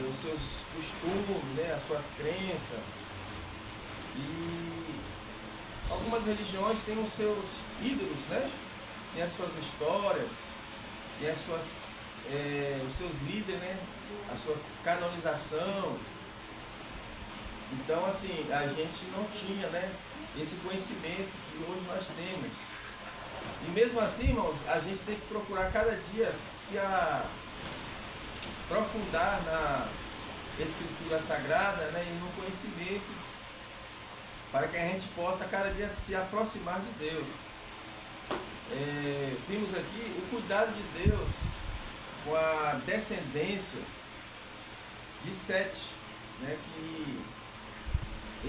os seus costumes, né, as suas crenças. E algumas religiões têm os seus ídolos, né? Tem as suas histórias, tem os seus líderes, né? As suas canonização. Então, assim, a gente não tinha, né, esse conhecimento que hoje nós temos. E mesmo assim, irmãos, a gente tem que procurar cada dia se aprofundar na Escritura Sagrada, né, e no conhecimento, para que a gente possa cada dia se aproximar de Deus. Vimos aqui o cuidado de Deus com a descendência de Sete, né, que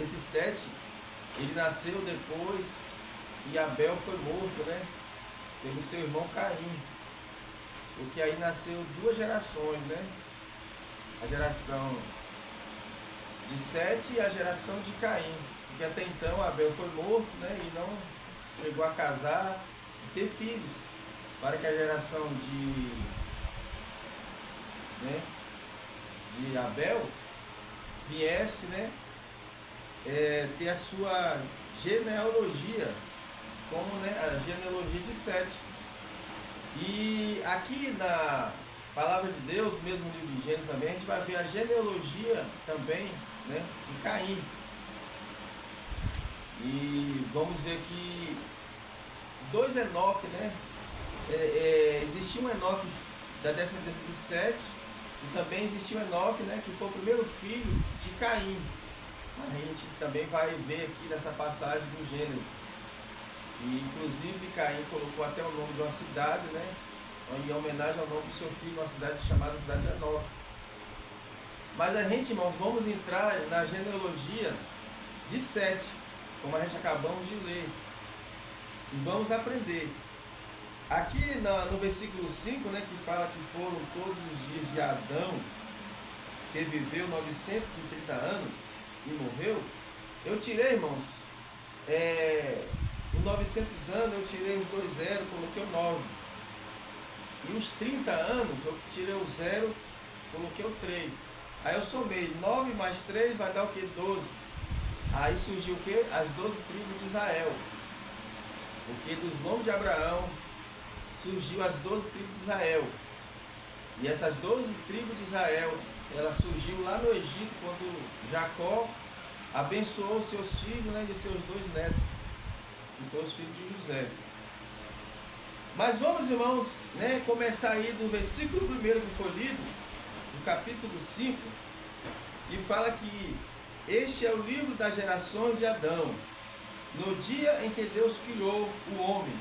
esse Sete, ele nasceu depois e Abel foi morto, né, pelo seu irmão Caim. Porque aí nasceu duas gerações, né, a geração de Sete e a geração de Caim. Porque até então Abel foi morto, né, e não chegou a casar e ter filhos, para que a geração de Abel viesse, né, ter a sua genealogia, como, né, a genealogia de Sete. E aqui na Palavra de Deus, mesmo no livro de Gênesis também, a gente vai ver a genealogia também, né, de Caim. E vamos ver que dois Enoque, né? Existia um Enoque da descendência de Sete, e também existia um Enoque, né, que foi o primeiro filho de Caim. A gente também vai ver aqui nessa passagem do Gênesis. E inclusive Caim colocou até o nome de uma cidade, né, em homenagem ao nome do seu filho, uma cidade chamada Cidade de Enoque. Mas a gente, irmãos, vamos entrar na genealogia de Sete, como a gente acabamos de ler. E vamos aprender. Aqui no versículo 5, né, que fala que foram todos os dias de Adão, que viveu 930 anos e morreu. Eu tirei, irmãos, em 900 anos eu tirei os 2 zeros, coloquei o 9. E os 30 anos eu tirei o 0, coloquei o 3. Aí eu somei 9 mais 3 vai dar o que? 12. Aí surgiu o que? As 12 tribos de Israel. Porque dos nomes de Abraão surgiu as 12 tribos de Israel. E essas 12 tribos de Israel, ela surgiu lá no Egito, quando Jacó abençoou seus filhos, né, de seus 2 netos, que foram os filhos de José. Mas vamos, irmãos, né, começar aí do versículo 1 que foi lido, no capítulo 5, e fala que este é o livro das gerações de Adão, no dia em que Deus criou o homem,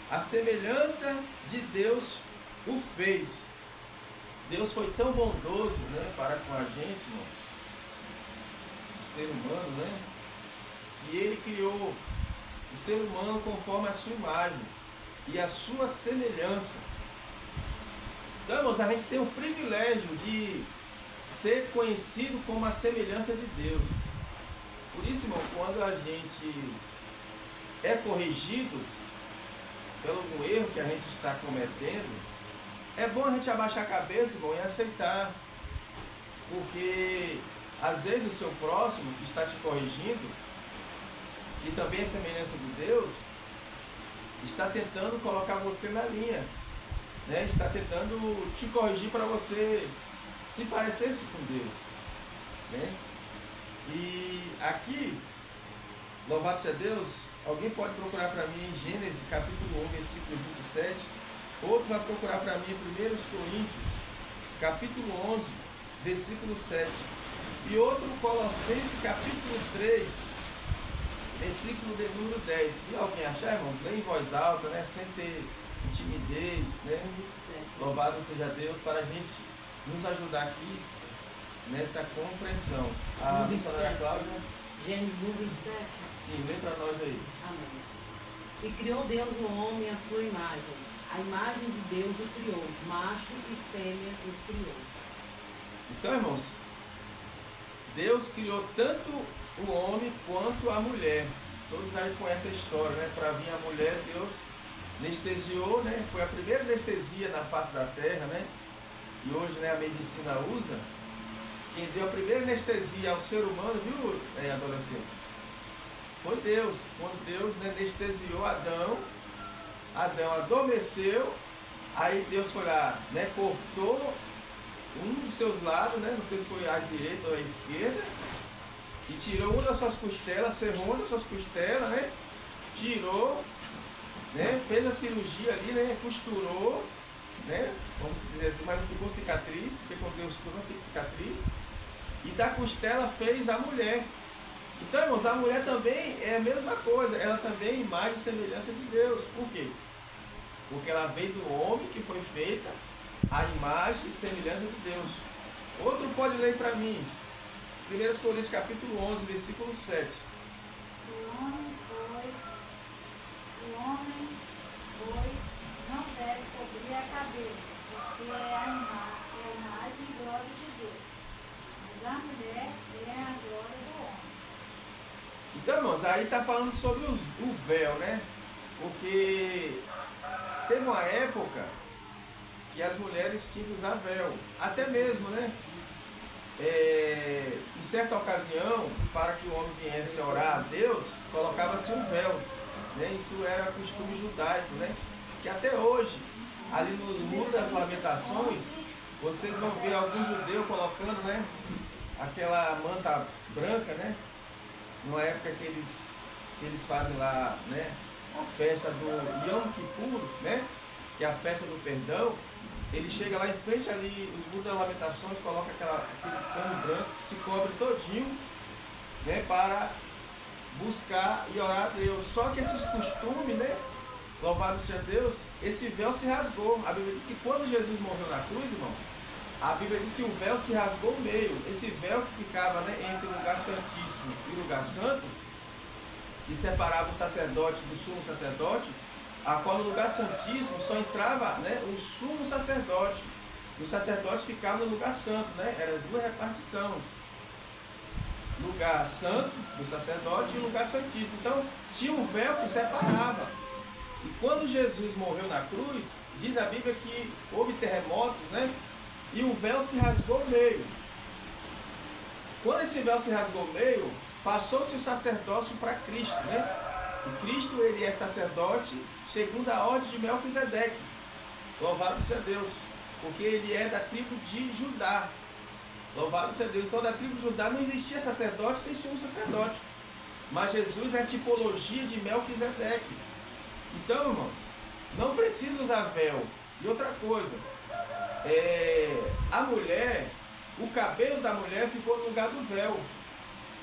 a semelhança de Deus o fez. Deus foi tão bondoso, né, para com a gente, irmãos, o ser humano, né, que Ele criou o ser humano conforme a sua imagem e a sua semelhança. Então, irmãos, a gente tem o privilégio de ser conhecido como a semelhança de Deus. Por isso, irmão, quando a gente é corrigido pelo algum erro que a gente está cometendo, é bom a gente abaixar a cabeça, irmão, e aceitar. Porque às vezes o seu próximo que está te corrigindo, e também a semelhança de Deus, está tentando colocar você na linha, né? Está tentando te corrigir para você se parecesse com Deus, né? E aqui, louvado seja Deus, alguém pode procurar para mim em Gênesis capítulo 1, versículo 27, outro vai procurar para mim em 1 Coríntios, capítulo 11, versículo 7, e outro Colossenses capítulo 3, versículo de número 10. Se alguém achar, irmãos, lê em voz alta, né, sem ter timidez, né? Louvado seja Deus, para a gente nos ajudar aqui nessa compreensão. A missionária Cláudia. Gênesis 1, 27. Sim, lê para nós aí. Amém. E criou Deus o homem à sua imagem. A imagem de Deus o criou. Macho e fêmea os criou. Então, irmãos, Deus criou tanto o homem quanto a mulher. Todos já conhecem a história, né? Para vir a mulher, Deus anestesiou, né? Foi a primeira anestesia na face da terra, né? E hoje, né, a medicina usa. Quem deu a primeira anestesia ao ser humano, viu, adolescentes? Foi Deus. Quando Deus, né, anestesiou Adão, Adão adormeceu, aí Deus foi lá, né, cortou um dos seus lados, né, não sei se foi à direita ou à esquerda, e tirou uma das suas costelas, cerrou uma das suas costelas, né, tirou, né, fez a cirurgia ali, né, costurou, né, vamos dizer assim, mas não ficou cicatriz, porque quando Deus cura não fica cicatriz, e da costela fez a mulher. Então, irmãos, a mulher também é a mesma coisa, ela também é imagem e semelhança de Deus. Por quê? Porque ela veio do homem que foi feita a imagem e semelhança de Deus. Outro pode ler para mim, 1 Coríntios capítulo 11, versículo 7. O homem, pois, não deve cobrir a cabeça, porque é a imagem e glória de Deus. Mas a mulher é a glória do homem. Então, irmãos, aí está falando sobre o véu, né? Porque teve uma época que as mulheres tinham que usar véu. Até mesmo, né? Em certa ocasião, para que o homem viesse a orar a Deus, colocava-se um véu. Né? Isso era costume judaico, né? Que até hoje, ali no Muro das Lamentações, vocês vão ver algum judeu colocando, né, aquela manta branca, né? Numa época que eles fazem lá, né, a festa do Yom Kippur, né? Que é a festa do perdão. Ele chega lá em frente ali, os Muros das Lamentações, coloca aquele pano branco, se cobre todinho, né, para buscar e orar a Deus. Só que esses costumes, né, louvado seja Deus, esse véu se rasgou. A Bíblia diz que quando Jesus morreu na cruz, irmão, a Bíblia diz que o véu se rasgou ao meio. Esse véu que ficava, né, entre o lugar santíssimo e o lugar santo, e separava o sacerdote do sumo sacerdote, a qual no lugar santíssimo só entrava, né, o sumo sacerdote. E os sacerdotes ficavam no lugar santo, né? Eram duas repartições. Lugar santo do sacerdote e lugar santíssimo. Então tinha um véu que separava. E quando Jesus morreu na cruz, diz a Bíblia que houve terremotos, né? E o véu se rasgou ao meio. Quando esse véu se rasgou ao meio, passou-se o sacerdócio para Cristo, né? E Cristo, ele é sacerdote segundo a ordem de Melquisedeque. Louvado seja Deus, porque ele é da tribo de Judá. Louvado seja Deus. Então, da tribo de Judá não existia sacerdote nem sumo sacerdote. Mas Jesus é a tipologia de Melquisedeque. Então, irmãos, não precisa usar véu. E outra coisa, a mulher, o cabelo da mulher ficou no lugar do véu.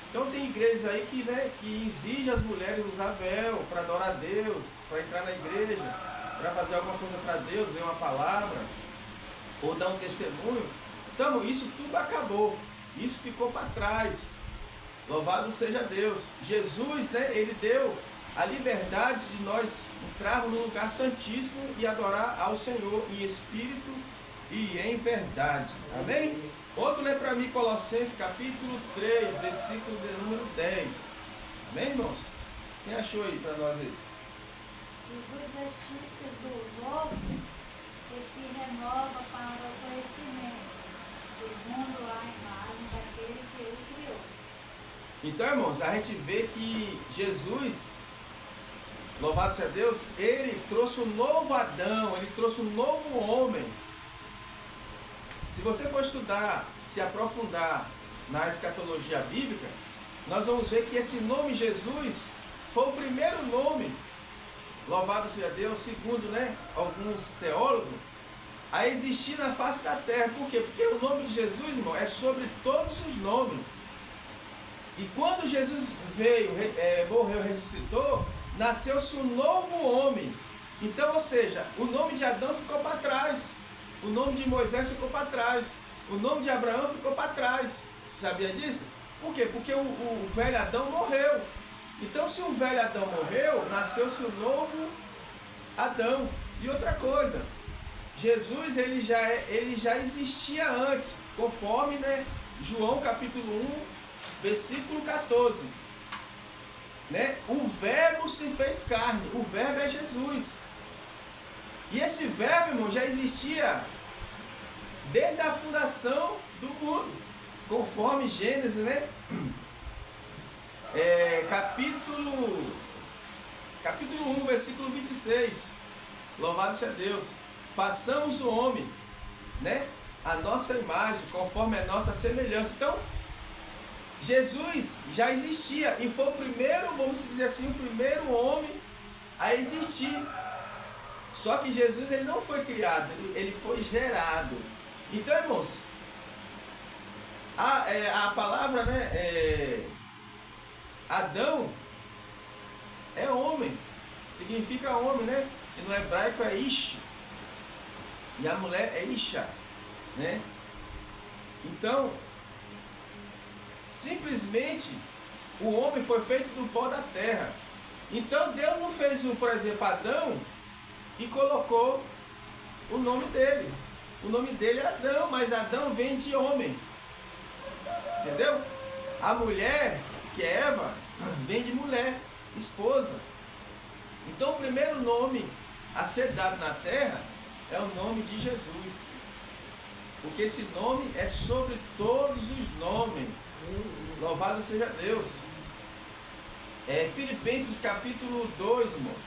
Então tem igrejas aí que, né, que exigem as mulheres usar véu para adorar a Deus, para entrar na igreja, para fazer alguma coisa para Deus, ler uma palavra, ou dar um testemunho. Então isso tudo acabou, isso ficou para trás. Louvado seja Deus. Jesus, né, ele deu a liberdade de nós entrarmos no lugar santíssimo e adorar ao Senhor em espírito e em verdade. Amém? Outro lê para mim Colossenses capítulo 3, versículo de número 10. Amém, irmãos? Quem achou aí para nós aí? E vos vestistes do novo, que se renova para o conhecimento, segundo a imagem daquele que o criou. Então, irmãos, a gente vê que Jesus, louvado seja Deus, ele trouxe um novo Adão, ele trouxe um novo homem. Se você for estudar, se aprofundar na escatologia bíblica, nós vamos ver que esse nome Jesus foi o primeiro nome, louvado seja Deus, segundo, né, alguns teólogos, a existir na face da terra. Por quê? Porque o nome de Jesus, irmão, é sobre todos os nomes. E quando Jesus veio, morreu, ressuscitou, nasceu-se um novo homem. Então, ou seja, o nome de Adão ficou para trás. O nome de Moisés ficou para trás. O nome de Abraão ficou para trás. Você sabia disso? Por quê? Porque o velho Adão morreu. Então, se o velho Adão morreu, nasceu-se o novo Adão. E outra coisa, Jesus ele já existia antes, conforme, né, João capítulo 1, versículo 14. Né? O verbo se fez carne. O verbo é Jesus. E esse verbo, irmão, já existia desde a fundação do mundo. conforme Gênesis, né? Capítulo 1, versículo 26. Louvado seja Deus. Façamos o homem, né? A nossa imagem, conforme a nossa semelhança. Então, Jesus já existia e foi o primeiro, vamos dizer assim, o primeiro homem a existir. Só que Jesus ele não foi criado, ele foi gerado. Então, irmãos, a palavra, né, Adão é homem, significa homem, né? E no hebraico é Ish, e a mulher é Isha, né? Então, simplesmente, o homem foi feito do pó da terra. Então, Deus não fez, por exemplo, Adão e colocou o nome dele. O nome dele é Adão, mas Adão vem de homem. Entendeu? A mulher, que é Eva, vem de mulher, esposa. Então o primeiro nome a ser dado na terra é o nome de Jesus. Porque esse nome é sobre todos os nomes. Louvado seja Deus. Filipenses capítulo 2, irmãos.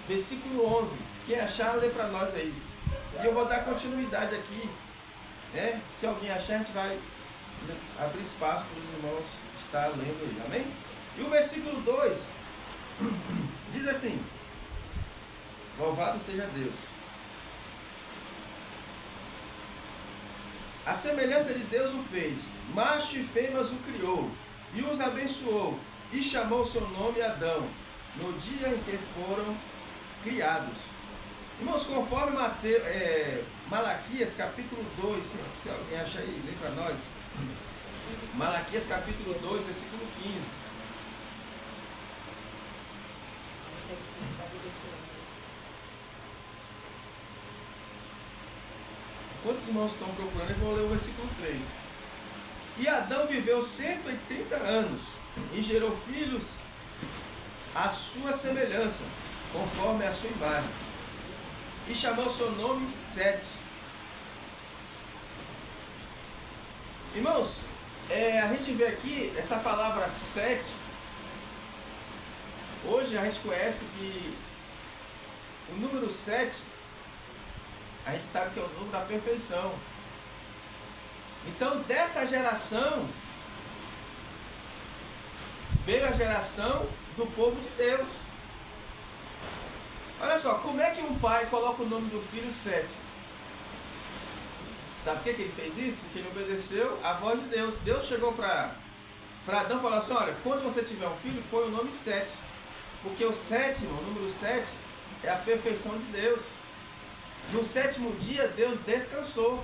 Versículo 11. Se quem achar, lê para nós aí. E eu vou dar continuidade aqui. Né? Se alguém achar, a gente vai abrir espaço para os irmãos estar lendo aí. Amém? E o versículo 2 diz assim: louvado seja Deus. A semelhança de Deus o fez, macho e fêmeas o criou, e os abençoou, e chamou seu nome Adão, no dia em que foram criados. Irmãos, conforme Malaquias capítulo 2, se alguém acha aí, lê para nós. Malaquias capítulo 2, versículo 15. Quantos irmãos estão procurando? Eu vou ler o versículo 3. E Adão viveu 180 anos e gerou filhos à sua semelhança, conforme a sua imagem. E chamou seu nome Sete. Irmãos, a gente vê aqui essa palavra Sete. Hoje a gente conhece que o número 7, a gente sabe que é o número da perfeição. Então, dessa geração, veio a geração do povo de Deus. Olha só, como é que um pai coloca o nome do filho Sete? Sabe por que ele fez isso? Porque ele obedeceu à voz de Deus. Deus chegou para Adão e falou assim: olha, quando você tiver um filho, põe o nome Sete. Porque o sétimo, o número 7, é a perfeição de Deus. No sétimo dia, Deus descansou.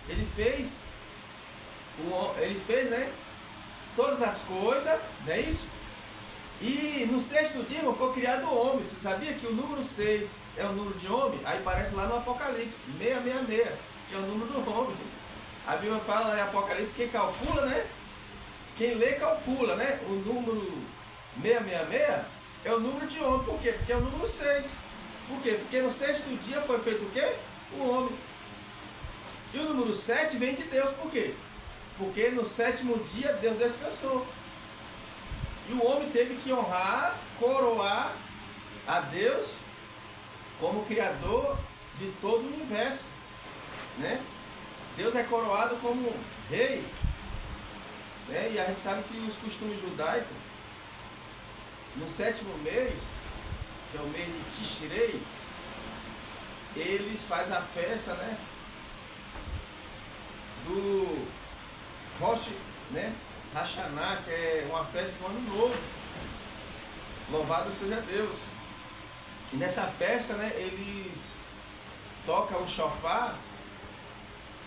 Ele fez, né, todas as coisas, não é isso? E no sexto dia foi criado o homem. Você sabia que o número 6 é o número de homem? Aí aparece lá no Apocalipse, 666, que é o número do homem. A Bíblia fala em Apocalipse, quem calcula, né? Quem lê, calcula, né? O número 666 é o número de homem. Por quê? Porque é o número 6. Por quê? Porque no sexto dia foi feito o quê? O homem. E o número 7 vem de Deus. Por quê? Porque no sétimo dia Deus descansou. E o homem teve que honrar, coroar a Deus como Criador de todo o universo. Né? Deus é coroado como rei. Né? E a gente sabe que os costumes judaicos, no sétimo mês, que é o mês de Tishrei, eles fazem a festa, né, do Rosh, né, Hashanah, que é uma festa do ano novo. Louvado seja Deus. E nessa festa, né, eles tocam o shofar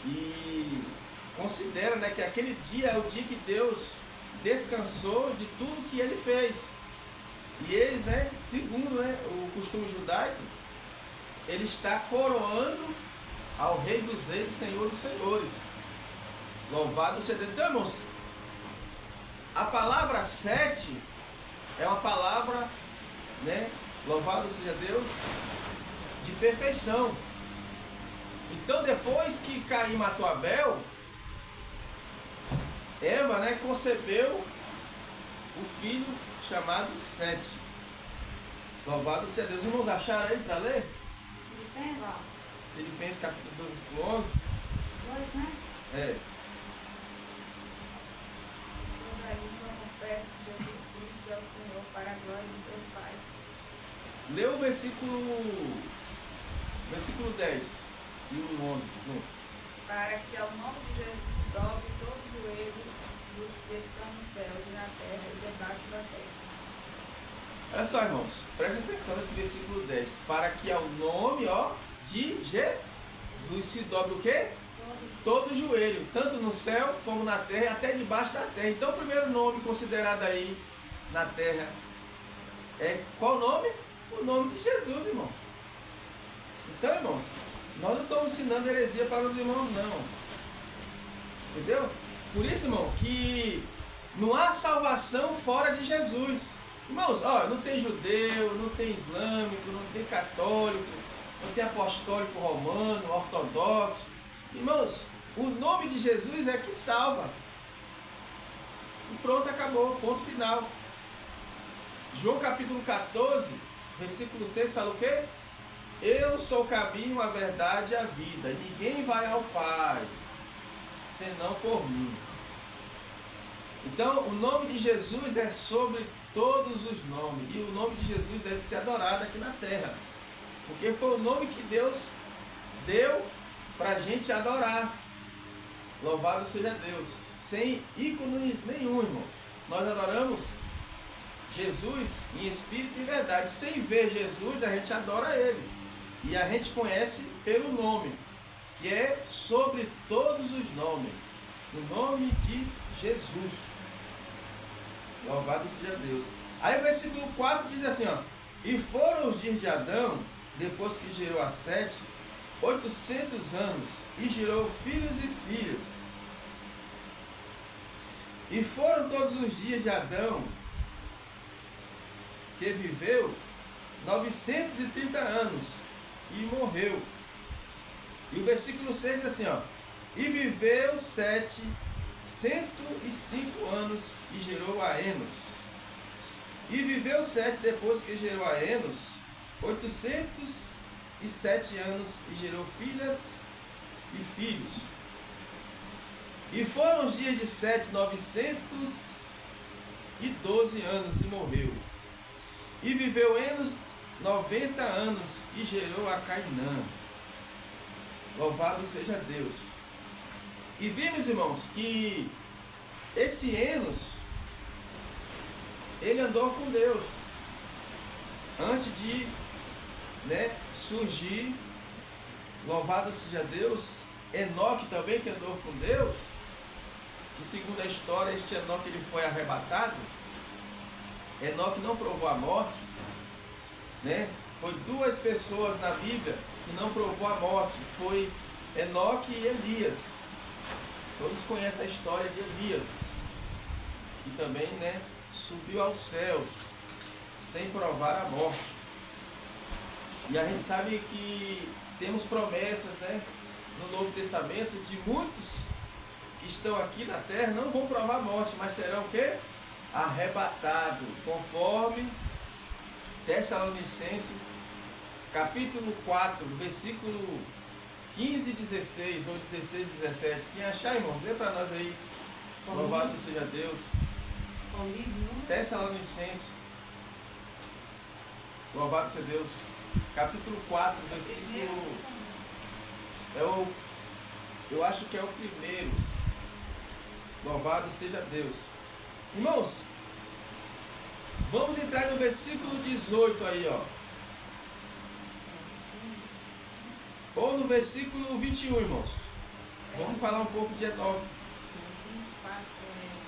e consideram, né, que aquele dia é o dia que Deus descansou de tudo que ele fez. E eles, né, segundo, né, o costume judaico, ele está coroando ao Rei dos Reis, Senhor dos Senhores. Louvado seja Deus. Então, irmãos, a palavra 7 é uma palavra, né, louvado seja Deus, de perfeição. Então, depois que Caim matou Abel, Eva, né, concebeu o filho chamado Sete. Louvado seja Deus. Irmãos, acharam aí para ler? Filipenses Filipenses capítulo 2, versículo 11. 2, né? É. Todavia, confesso que Jesus Cristo é o Senhor, para a glória de Deus Pai. Lê o versículo 10 e o 11 junto. Para que ao nome de Jesus se dobre todo o joelho dos que estão nos céus e na terra e debaixo da terra. Olha só, irmãos, preste atenção nesse versículo 10. Para que ao nome, de Jesus se dobre o quê? Todo joelho, tanto no céu como na terra e até debaixo da terra. Então o primeiro nome considerado aí na terra é qual nome? O nome de Jesus, irmão. Então, irmãos, nós não estamos ensinando heresia para os irmãos, não. Entendeu? Por isso, irmão, que não há salvação fora de Jesus. Irmãos, não tem judeu, não tem islâmico, não tem católico, não tem apostólico romano, ortodoxo. Irmãos, o nome de Jesus é que salva. E pronto, acabou, ponto final. João capítulo 14, versículo 6 fala o quê? Eu sou o caminho, a verdade e a vida. Ninguém vai ao Pai senão por mim. Então, o nome de Jesus é sobre todos os nomes. E o nome de Jesus deve ser adorado aqui na terra. Porque foi o nome que Deus deu para a gente adorar. Louvado seja Deus. Sem ícones nenhum, irmãos. Nós adoramos Jesus em espírito e verdade. Sem ver Jesus, a gente adora Ele. E a gente conhece pelo nome, que é sobre todos os nomes. O nome de Jesus. Louvado seja Deus. Aí o versículo 4 diz assim, e foram os dias de Adão, depois que gerou a Sete, 800 anos, e gerou filhos e filhas. E foram todos os dias de Adão, que viveu 930 anos, e morreu. E o versículo 6 diz assim, e viveu Sete 105 anos, e gerou a Enos. E viveu Sete, depois que gerou a Enos, 807 anos, e gerou filhas e filhos. E foram os dias de Sete 912 anos, e morreu. E viveu Enos 90 anos, e gerou a Cainã. Louvado seja Deus. E vimos, irmãos, que esse Enos, ele andou com Deus antes de surgir. Louvado seja Deus. Enoque também, que andou com Deus. E segundo a história, este Enoque ele foi arrebatado. Enoque não provou a morte, Foi duas pessoas na Bíblia que não provou a morte. Foi Enoque e Elias. Todos conhecem a história de Elias, que também, subiu aos céus sem provar a morte. E a gente sabe que temos promessas, no Novo Testamento de muitos que estão aqui na terra não vão provar a morte, mas serão o quê? Arrebatados, conforme Tessalonicenses capítulo 4, versículo 15 e 16, ou 16 e 17. Quem achar, irmãos, lê para nós aí. Louvado seja Deus. Tessalonicenses, louvado seja Deus, capítulo 4, versículo... Eu acho que é o primeiro. Louvado seja Deus. Irmãos, vamos entrar no versículo 18 aí, ou no versículo 21, irmãos. Vamos falar um pouco de Enoque.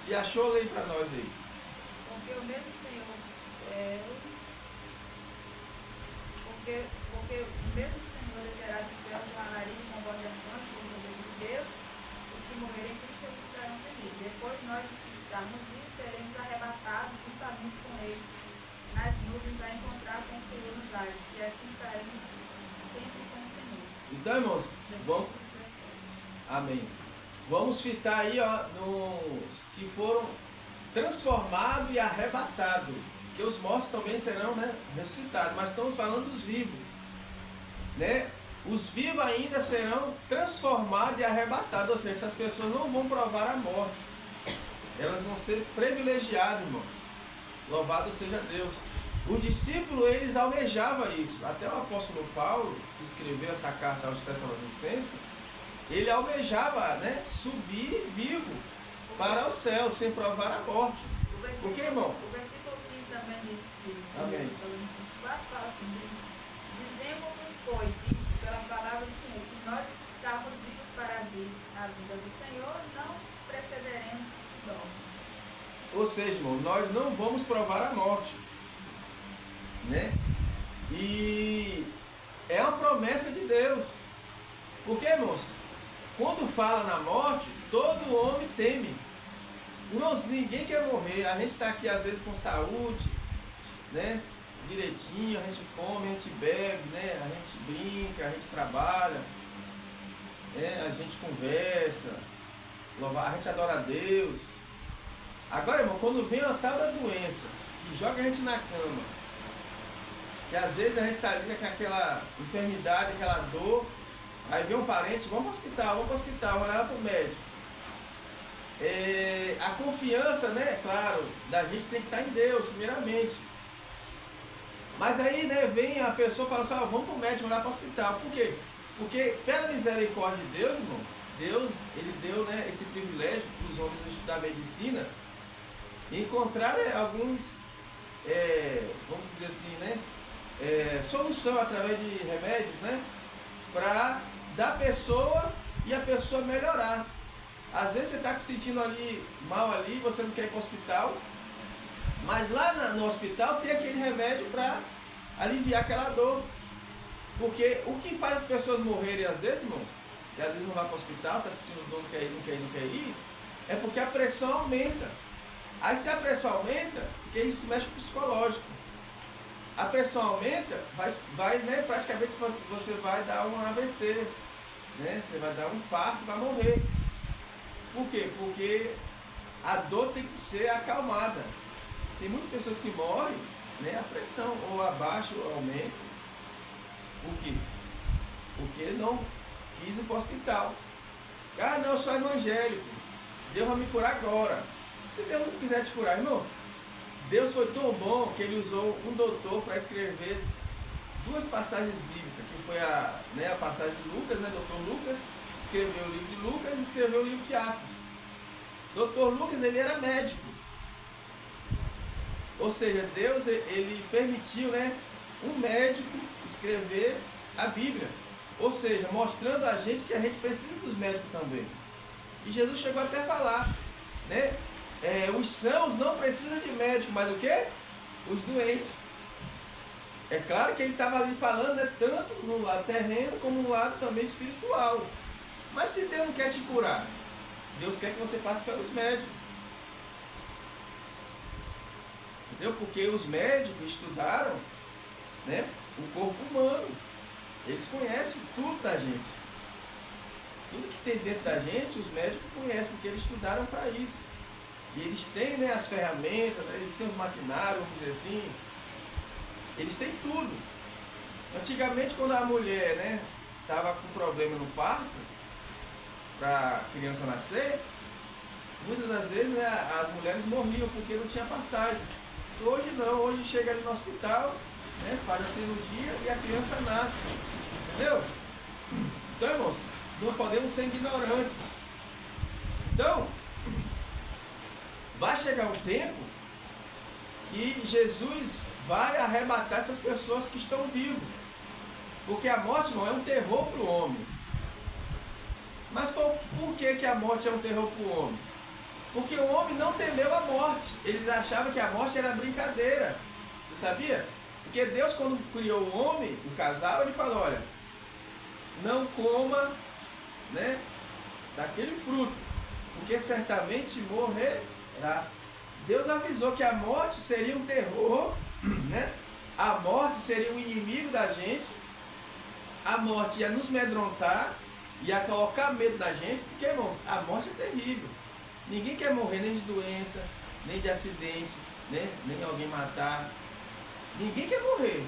Se achou, lei para nós aí. Porque o mesmo Senhor descerá do céu de uma nariz com voz de arcanjo, por poder de Deus, os que morrerem em Cristo estarão comigo. Depois nós, os que estamos vivos, seremos arrebatados juntamente com Ele nas nuvens a encontrar com o Senhor nos ares, e assim estaremos sempre com o Senhor. Então, irmãos, vamos... Amém. Vamos fitar aí, ó, nos que foram transformados e arrebatados. Que os mortos também serão, né, ressuscitados. Mas estamos falando dos vivos. Né? Os vivos ainda serão transformados e arrebatados. Ou seja, essas pessoas não vão provar a morte. Elas vão ser privilegiadas, irmãos. Louvado seja Deus. Os discípulos, eles almejavam isso. Até o apóstolo Paulo, que escreveu essa carta aos Tessalonicenses, ele almejava, né, subir vivo para o céu, sem provar a morte. Por que, irmão? O versículo 15 também de Amém. Tessalonicenses 4 fala assim: dizemos-nos, pois, isto pela palavra do Senhor, que nós estávamos vivos para a vida do Senhor, não precederemos os que dormem. Ou seja, irmão, nós não vamos provar a morte. Né? E é uma promessa de Deus. Porque, irmãos, quando fala na morte, todo homem teme. Irmãos, ninguém quer morrer. A gente está aqui às vezes com saúde, né? Direitinho, a gente come, a gente bebe, né? A gente brinca, a gente trabalha, né? A gente conversa, a gente adora a Deus. Agora, irmão, quando vem a tal da doença que joga a gente na cama, que às vezes a gente está ali com aquela enfermidade, aquela dor, aí vem um parente, vamos para o hospital, vai lá para o médico. A confiança, né, claro, da gente tem que estar em Deus, primeiramente. Mas aí, né, vem a pessoa e fala assim, vamos para o médico, vamos lá para o hospital. Por quê? Porque pela misericórdia de Deus, irmão, Deus, ele deu, né, esse privilégio para os homens estudar medicina e encontrar, né, alguns, vamos dizer assim, né, solução através de remédios, né, para dar pessoa e a pessoa melhorar. Às vezes você está se sentindo ali mal ali, você não quer ir para o hospital, mas lá no hospital tem aquele remédio para aliviar aquela dor. Porque o que faz as pessoas morrerem às vezes, irmão, e às vezes não vai para o hospital, está sentindo dor, não quer ir, é porque a pressão aumenta. Aí se a pressão aumenta, porque isso mexe com o psicológico. A pressão aumenta, vai, né, praticamente você vai dar um AVC, né? Você vai dar um infarto, vai morrer. Por quê? Porque a dor tem que ser acalmada. Tem muitas pessoas que morrem, né, a pressão ou abaixa ou aumenta. Por quê? Porque não quis ir para o hospital. Ah, não, eu sou evangélico, Deus vai me curar agora. Se Deus não quiser te curar, irmãos, Deus foi tão bom que ele usou um doutor para escrever 2 passagens bíblicas, que foi a passagem de Lucas, né? Doutor Lucas escreveu o livro de Lucas e escreveu o livro de Atos. Doutor Lucas, ele era médico. Ou seja, Deus, ele permitiu, né, um médico escrever a Bíblia. Ou seja, mostrando a gente que a gente precisa dos médicos também. E Jesus chegou até a falar, né? Os sãos não precisam de médico, mas o quê? Os doentes. É claro que ele estava ali falando, né, tanto no lado terreno como no lado também espiritual. Mas se Deus não quer te curar, Deus quer que você passe pelos médicos. Entendeu? Porque os médicos estudaram, né, o corpo humano. Eles conhecem tudo da gente. Tudo que tem dentro da gente, os médicos conhecem, porque eles estudaram para isso. E eles têm, né, as ferramentas, né, eles têm os maquinários, vamos dizer assim. Eles têm tudo. Antigamente, quando a mulher, né, estava com problema no parto, para a criança nascer, muitas das vezes, né, as mulheres morriam porque não tinha passagem. Hoje não, hoje chega ali no hospital, né, faz a cirurgia e a criança nasce. Entendeu? Então, irmãos, não podemos ser ignorantes. Então, vai chegar um tempo que Jesus vai arrebatar essas pessoas que estão vivas. Porque a morte não é um terror para o homem. Mas por que a morte é um terror para o homem? Porque o homem não temeu a morte. Eles achavam que a morte era brincadeira. Você sabia? Porque Deus, quando criou o homem, o casal, ele falou, olha, não coma, né, daquele fruto, porque certamente morrerá. Deus avisou que a morte seria um terror, né? A morte seria um inimigo da gente, a morte ia nos amedrontar, e a colocar medo na gente, porque, irmãos, a morte é terrível. Ninguém quer morrer nem de doença, nem de acidente, né? Nem alguém matar. Ninguém quer morrer.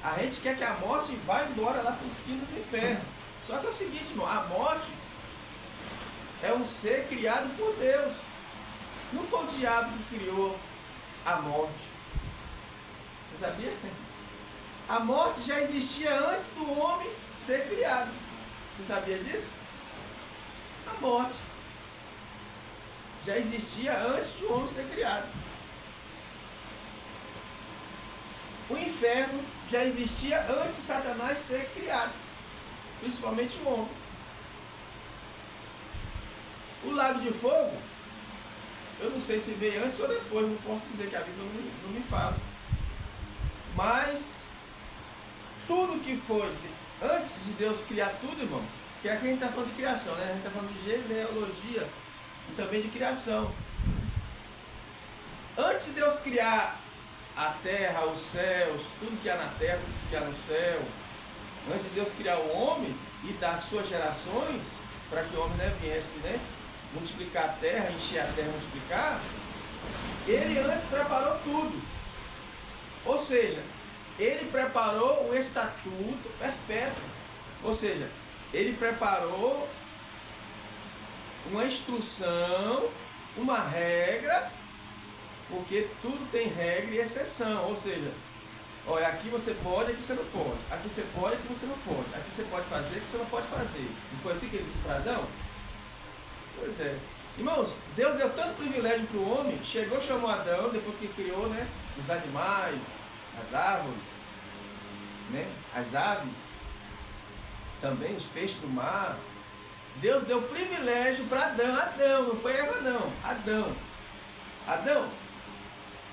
A gente quer que a morte vá embora lá para os quintos infernos. Só que é o seguinte, irmão, a morte é um ser criado por Deus. Não foi o diabo que criou a morte. Você sabia? A morte já existia antes do homem ser criado. Você sabia disso? A morte já existia antes de o homem ser criado. O inferno já existia antes de Satanás ser criado. Principalmente o homem. O lago de fogo, eu não sei se veio antes ou depois, não posso dizer que a Bíblia não me fala. Mas tudo que foi antes de Deus criar tudo, irmão, que aqui a gente está falando de criação, né? A gente está falando de genealogia e também de criação. Antes de Deus criar a terra, os céus, tudo que há na terra, tudo que há no céu, antes de Deus criar o homem e dar suas gerações, para que o homem, né, viesse, né, multiplicar a terra, encher a terra, multiplicar, ele antes preparou tudo. Ou seja, ele preparou um estatuto perpétuo. Ou seja, ele preparou uma instrução, uma regra, porque tudo tem regra e exceção. Ou seja, olha, aqui você pode, aqui você não pode. Aqui você pode, aqui você não pode. Aqui você pode fazer, aqui você não pode fazer. Não foi assim que ele disse para Adão? Pois é. Irmãos, Deus deu tanto privilégio para o homem, chegou, chamou Adão, depois que criou, né, os animais, as árvores, né, as aves, também os peixes do mar. Deus deu privilégio para Adão. Adão, não foi Eva não, Adão. Adão,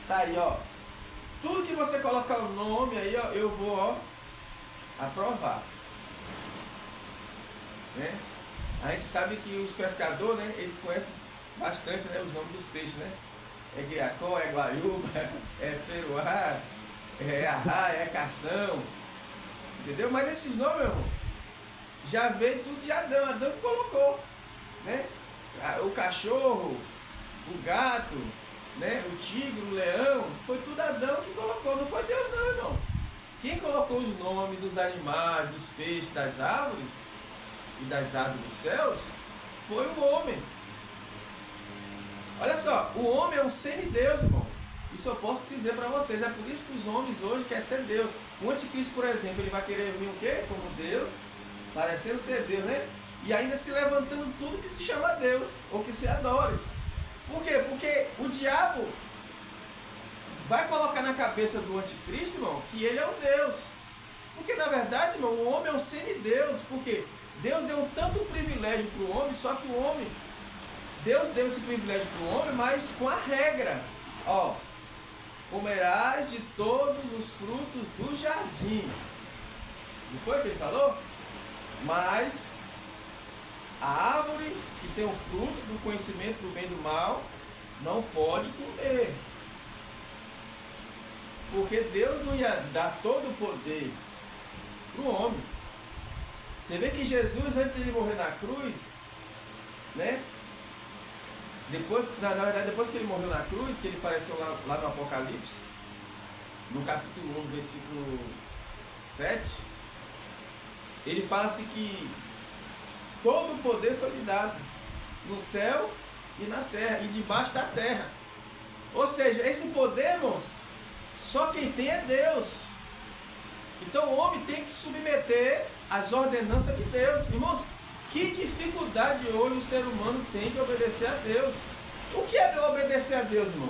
tá aí, ó. Tudo que você colocar o nome aí, ó, eu vou, ó, aprovar. Né? A gente sabe que os pescadores, né, eles conhecem bastante, né, os nomes dos peixes, né? É guiacó, é guaiúba, é peruá, é arraia, é cação. Entendeu? Mas esses nomes, meu irmão, já veio tudo de Adão. Adão que colocou, né? O cachorro, o gato, né? O tigre, o leão, foi tudo Adão que colocou. Não foi Deus não, irmãos. Quem colocou os nomes dos animais, dos peixes, das árvores e das aves dos céus foi o homem. Olha só, o homem é um semideus, irmão. Isso eu posso dizer para vocês. É por isso que os homens hoje querem ser Deus. O anticristo, por exemplo, ele vai querer vir o quê? Como Deus, parecendo ser Deus, né? E ainda se levantando tudo que se chama Deus, ou que se adore. Por quê? Porque o diabo vai colocar na cabeça do anticristo, irmão, que ele é um Deus. Porque na verdade, irmão, o homem é um semideus. Porque Deus deu tanto privilégio para o homem, só que o homem, Deus deu esse privilégio para o homem, mas com a regra. Ó, comerás de todos os frutos do jardim. Não foi o que ele falou? Mas a árvore que tem o fruto do conhecimento do bem e do mal, não pode comer. Porque Deus não ia dar todo o poder para o homem. Você vê que Jesus, antes de morrer na cruz, né? Depois, na verdade, depois que ele morreu na cruz, que ele apareceu lá no Apocalipse, no capítulo 1, versículo 7, ele fala assim que todo o poder foi lhe dado no céu e na terra, e debaixo da terra. Ou seja, esse poder, irmãos, só quem tem é Deus. Então o homem tem que submeter às ordenanças de Deus. Irmãos, que dificuldade hoje o ser humano tem de obedecer a Deus. O que é obedecer a Deus, irmão?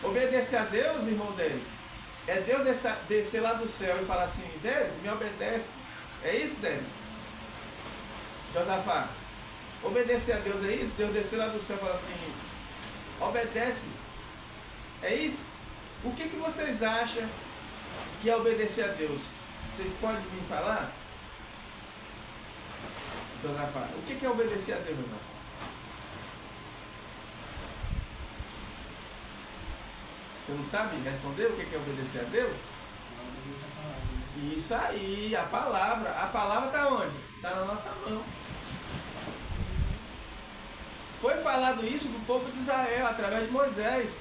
Obedecer a Deus, irmão dele, é Deus descer lá do céu e falar assim, Délio, me obedece. É isso, Délio? Josafá, obedecer a Deus é isso? Deus descer lá do céu e falar assim, obedece. É isso? O que vocês acham que é obedecer a Deus? Vocês podem me falar? Josafá, o que é obedecer a Deus, irmão? Você não sabe responder o que é obedecer a Deus? Isso aí, a palavra. A palavra está onde? Está na nossa mão. Foi falado isso do povo de Israel, através de Moisés.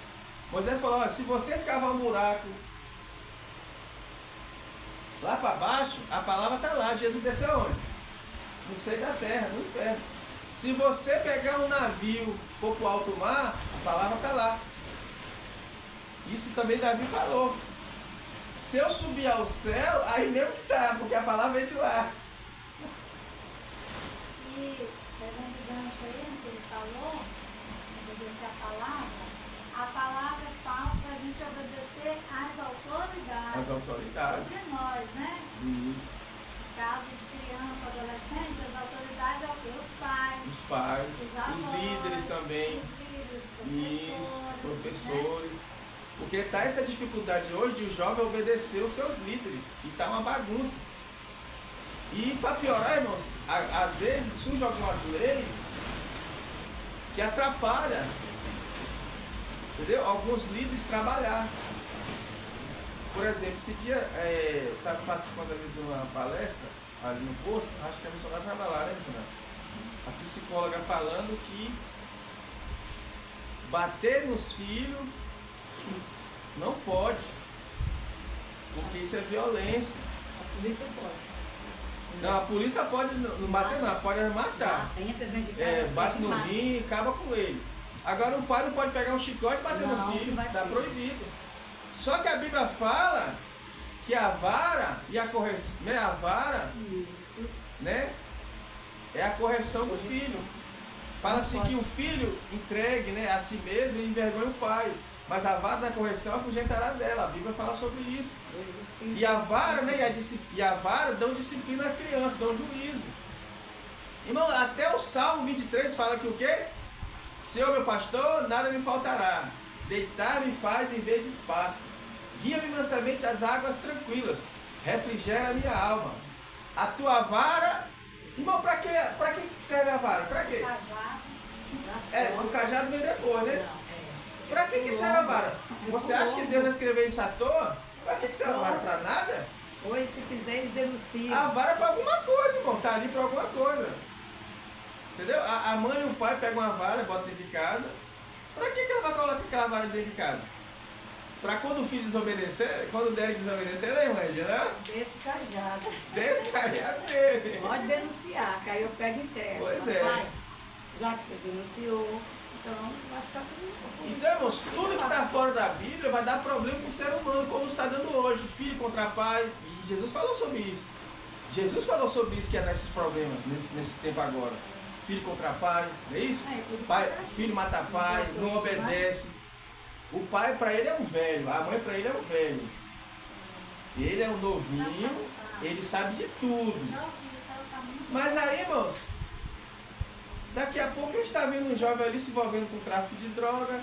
Moisés falou, ó, se você escavar um buraco lá para baixo, a palavra está lá. Jesus desceu onde? No seio da terra, no inferno. Se você pegar um navio for para o alto mar, a palavra está lá. Isso também Davi falou. Se eu subir ao céu, aí mesmo que tá, porque a palavra vem de lá. E, pegando o gancho aí no que ele falou, obedecer a palavra fala para a gente obedecer às autoridades. As autoridades. Sobre nós, né? Isso. Caso de criança, adolescente, as autoridades é o quê? Os pais. Os pais, Os avós, os líderes também. Os líderes, Isso, professores. professores. Porque está essa dificuldade hoje de o jovem obedecer os seus líderes. E está uma bagunça. E para piorar, irmãos, às vezes surgem algumas leis que atrapalham, entendeu? Alguns líderes trabalhar. Por exemplo, esse dia eu estava participando ali de uma palestra ali no posto, acho que a missionária estava lá, né, missionária? A psicóloga falando que bater nos filhos não pode, porque isso é violência. A polícia pode. Não, a polícia pode não bater, não, pode matar. Entra dentro de casa, Bate no rim e acaba com ele. Agora o pai não pode pegar um chicote e bater no filho, está proibido. Só que a Bíblia fala que a vara e a correção, né, a vara, Isso. né, é a correção do filho. Fala assim que o filho entregue, né, a si mesmo e envergonha o pai. Mas a vara da correção afugentará dela. A Bíblia fala sobre isso. E a vara, né, e a vara dão disciplina à criança, dão juízo. Irmão, até o Salmo 23 fala que o quê? Senhor meu pastor, nada me faltará. Deitar-me faz em verdes pastos. Guia-me mansamente às águas tranquilas. Refrigera a minha alma. A tua vara... Irmão, pra que serve a vara? Pra quê? Cajado. O cajado vem depois, né? Não, Pra que serve a vara? Você acha que Deus escreveu isso à toa? Pra que serve a vara? Pra nada? Hoje, se fizer, eles denunciam. A vara é pra alguma coisa, irmão. Tá ali pra alguma coisa. Entendeu? A mãe e o pai pegam uma vara, botam dentro de casa. Pra que ela vai colocar aquela vara dentro de casa? Pra quando o filho desobedecer, quando o Derek desobedecer, né, mãe? Né? Desse cajado. Desse cajado dele. Pode denunciar, que aí eu pego e entrego. Pois Mas é. vai, já que você denunciou, então vai ficar com Então, irmãos, tudo que está fora da Bíblia vai dar problema para o ser humano, como está dando hoje. Filho contra pai. E Jesus falou sobre isso. Jesus falou sobre isso, que é nesses problemas, nesse tempo agora. Filho contra pai, não é isso? por isso Pai, que tá assim. filho mata pai, não obedece. O pai para ele é um velho, a mãe para ele é um velho. Ele é um novinho, ele sabe de tudo. Mas aí, irmãos, daqui a pouco a gente está vendo um jovem ali se envolvendo com tráfico de droga.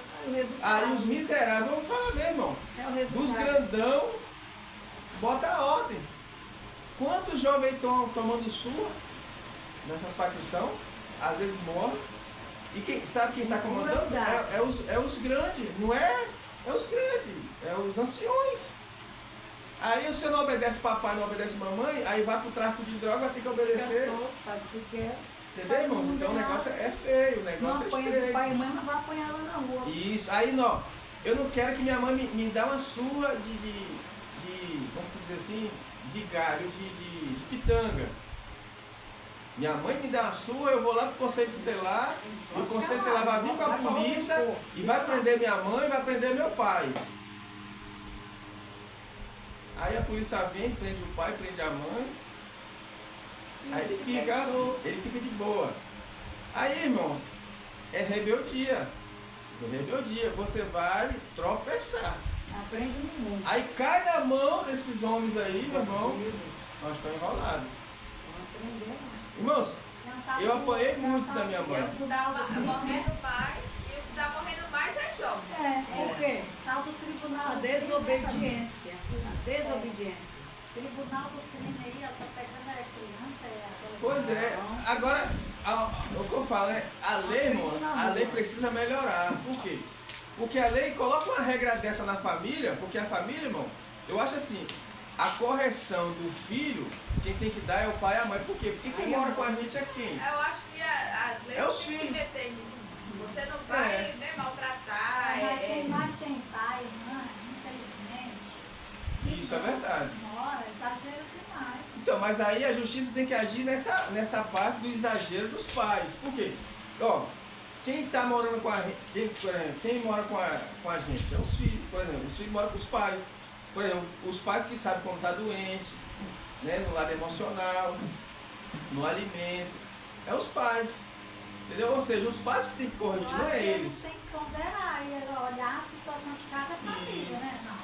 Aí os miseráveis, vamos falar mesmo, irmão. É o resultado. Dos grandão, bota a ordem. Quantos jovens estão tomando surra nessas facções? Às vezes morrem. E sabe quem está comandando? É os grandes, não é? É os grandes, é os anciões. Aí você não obedece papai, não obedece mamãe, aí vai pro tráfico de droga, vai ter que obedecer. Faz o que quer. Entendeu, irmão? Então o negócio é feio, o Não negócio é apanha de estreito. pai e mãe, mas vai apanhar lá na rua. Isso, aí não. Eu não quero que minha mãe me dê uma surra de vamos dizer assim, de galho, de pitanga. Minha mãe me dá uma surra, eu vou lá pro conselho tutelar, e o conselho tutelar vai vir com a polícia e vai prender minha mãe e vai prender meu pai. Aí a polícia vem, prende o pai, prende a mãe. Aí ele fica de boa. Aí, irmão, é rebeldia. É rebeldia. Você vai tropeçar. Aprende no mundo. Aí cai na mão desses homens aí, meu irmão. Nós estamos enrolados. Vamos aprender lá. Irmãos, eu apanhei muito da minha mãe. O que está morrendo mais e o que está morrendo mais é jovem. Por quê? Tal do tribunal. A desobediência. A desobediência. Tribunal do crime aí, ó, tá pegando a criança. Pois é, agora, o que eu falo, né? A lei, irmão, a lei precisa melhorar. Por quê? Porque a lei coloca uma regra dessa na família, porque a família, irmão, eu acho assim, a correção do filho, quem tem que dar é o pai e a mãe. Por quê? Porque quem mora com a gente é quem? Eu acho que as leis É os têm que se filhos. meter nisso. mas aí a justiça tem que agir nessa parte do exagero dos pais. Por quê? Ó, quem está morando com a gente, quem mora com a gente é os filhos, por exemplo. Os filhos moram com os pais. Por exemplo, os pais que sabem como está doente, né, no lado emocional, no alimento, é os pais. Entendeu? Ou seja, os pais que tem que corrigir, não é eles. Tem que ponderar e olhar a situação de cada família, né? Não,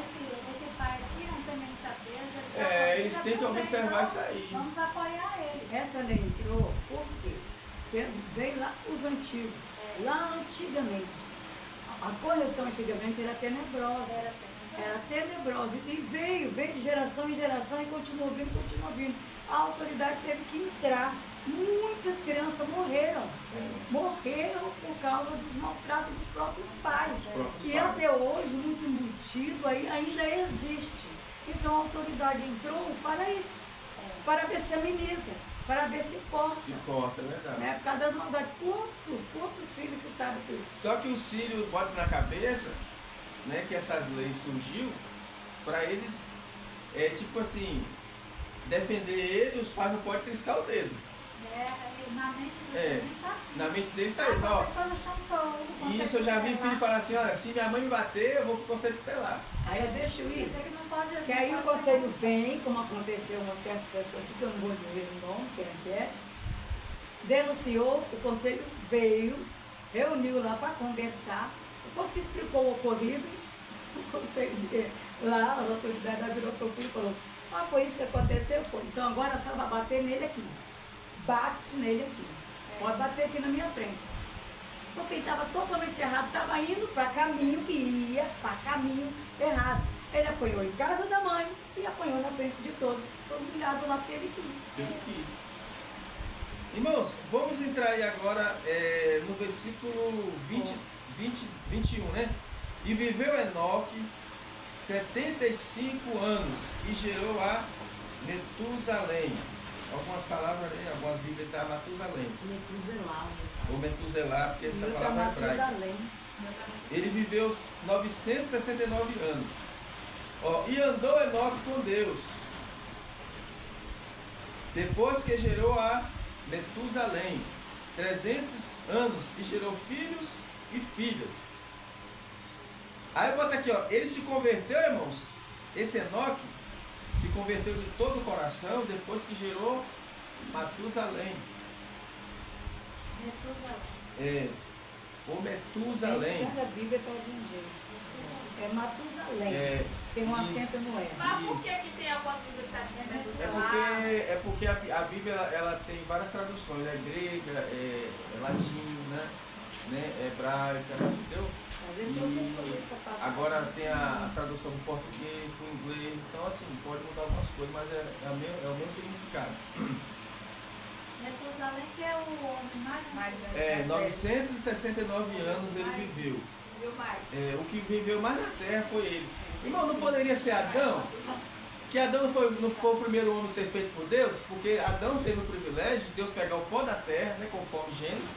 esse pai aqui não tem mente a Deus. Eles têm que observar isso aí. Vamos apoiar ele. Essa lei entrou por quê? Veio lá os antigos. Lá antigamente. A correção antigamente era tenebrosa. Era tenebrosa. E veio de geração em geração e continuou vindo. A autoridade teve que entrar. Muitas crianças morreram por causa dos maltratos dos próprios pais. E até hoje, muito embutido aí ainda existe. Então a autoridade entrou para isso, para ver se ameniza, para ver se corta. Se corta, é verdade. Né? Por causa da maldade. Quantos filhos que sabem tudo? Só que os filhos botam na cabeça, né, que essas leis surgiu para eles, tipo assim, defender ele, os pais não podem triscar o dedo. Na mente deles está assim. Na mente deles está isso, ó. Isso eu já vi filho falar assim, olha, se minha mãe me bater, eu vou pro conselho tutelar. Aí eu deixo ir. Que aí o conselho vem, como aconteceu uma certa pessoa aqui, que eu não vou dizer o nome, que é antiético, denunciou, o conselho veio, reuniu lá para conversar, depois que explicou o ocorrido, o conselho lá, as autoridades lá virou para o filho e falou, foi isso que aconteceu, foi. Então agora a senhora vai bater nele aqui. Bate nele aqui. Pode bater aqui na minha frente. Porque ele estava totalmente errado, estava indo para caminho que ia para caminho errado. Ele apanhou em casa da mãe e apanhou na frente de todos. Foi humilhado lá porque ele quis. Ele quis. Irmãos, vamos entrar aí agora no versículo 21, né? E viveu Enoque 75 anos e gerou a Metusalém. Algumas palavras, né? Algumas bíblias estão Matusalém. Ou Metuselar, porque essa palavra é hebraica. Ele viveu 969 anos. Ó, e andou Enoque com Deus. Depois que gerou a Metusalém, 300 anos, e gerou filhos e filhas. Aí bota aqui, ó, ele se converteu, irmãos, esse Enoque se converteu de todo o coração depois que gerou Matusalém. Ou Metusalém. Cada Bíblia está de um jeito. É Matusalém. Tem um acento no E. Mas por que tem algumas Bíblias que está dizendo Metusalém? É porque a Bíblia ela tem várias traduções, grega, latim, hebraica, entendeu? Às vezes você começa a passar. Agora tem a tradução do português, do inglês, então assim, pode mudar algumas coisas, mas é o mesmo significado. Metusalém, que é o homem mais 969 anos ele viveu. Viveu mais. O que viveu mais na terra foi ele. Irmão, não poderia ser Adão? Que Adão não foi o primeiro homem a ser feito por Deus? Porque Adão teve o privilégio de Deus pegar o pó da terra, né, conforme Gênesis,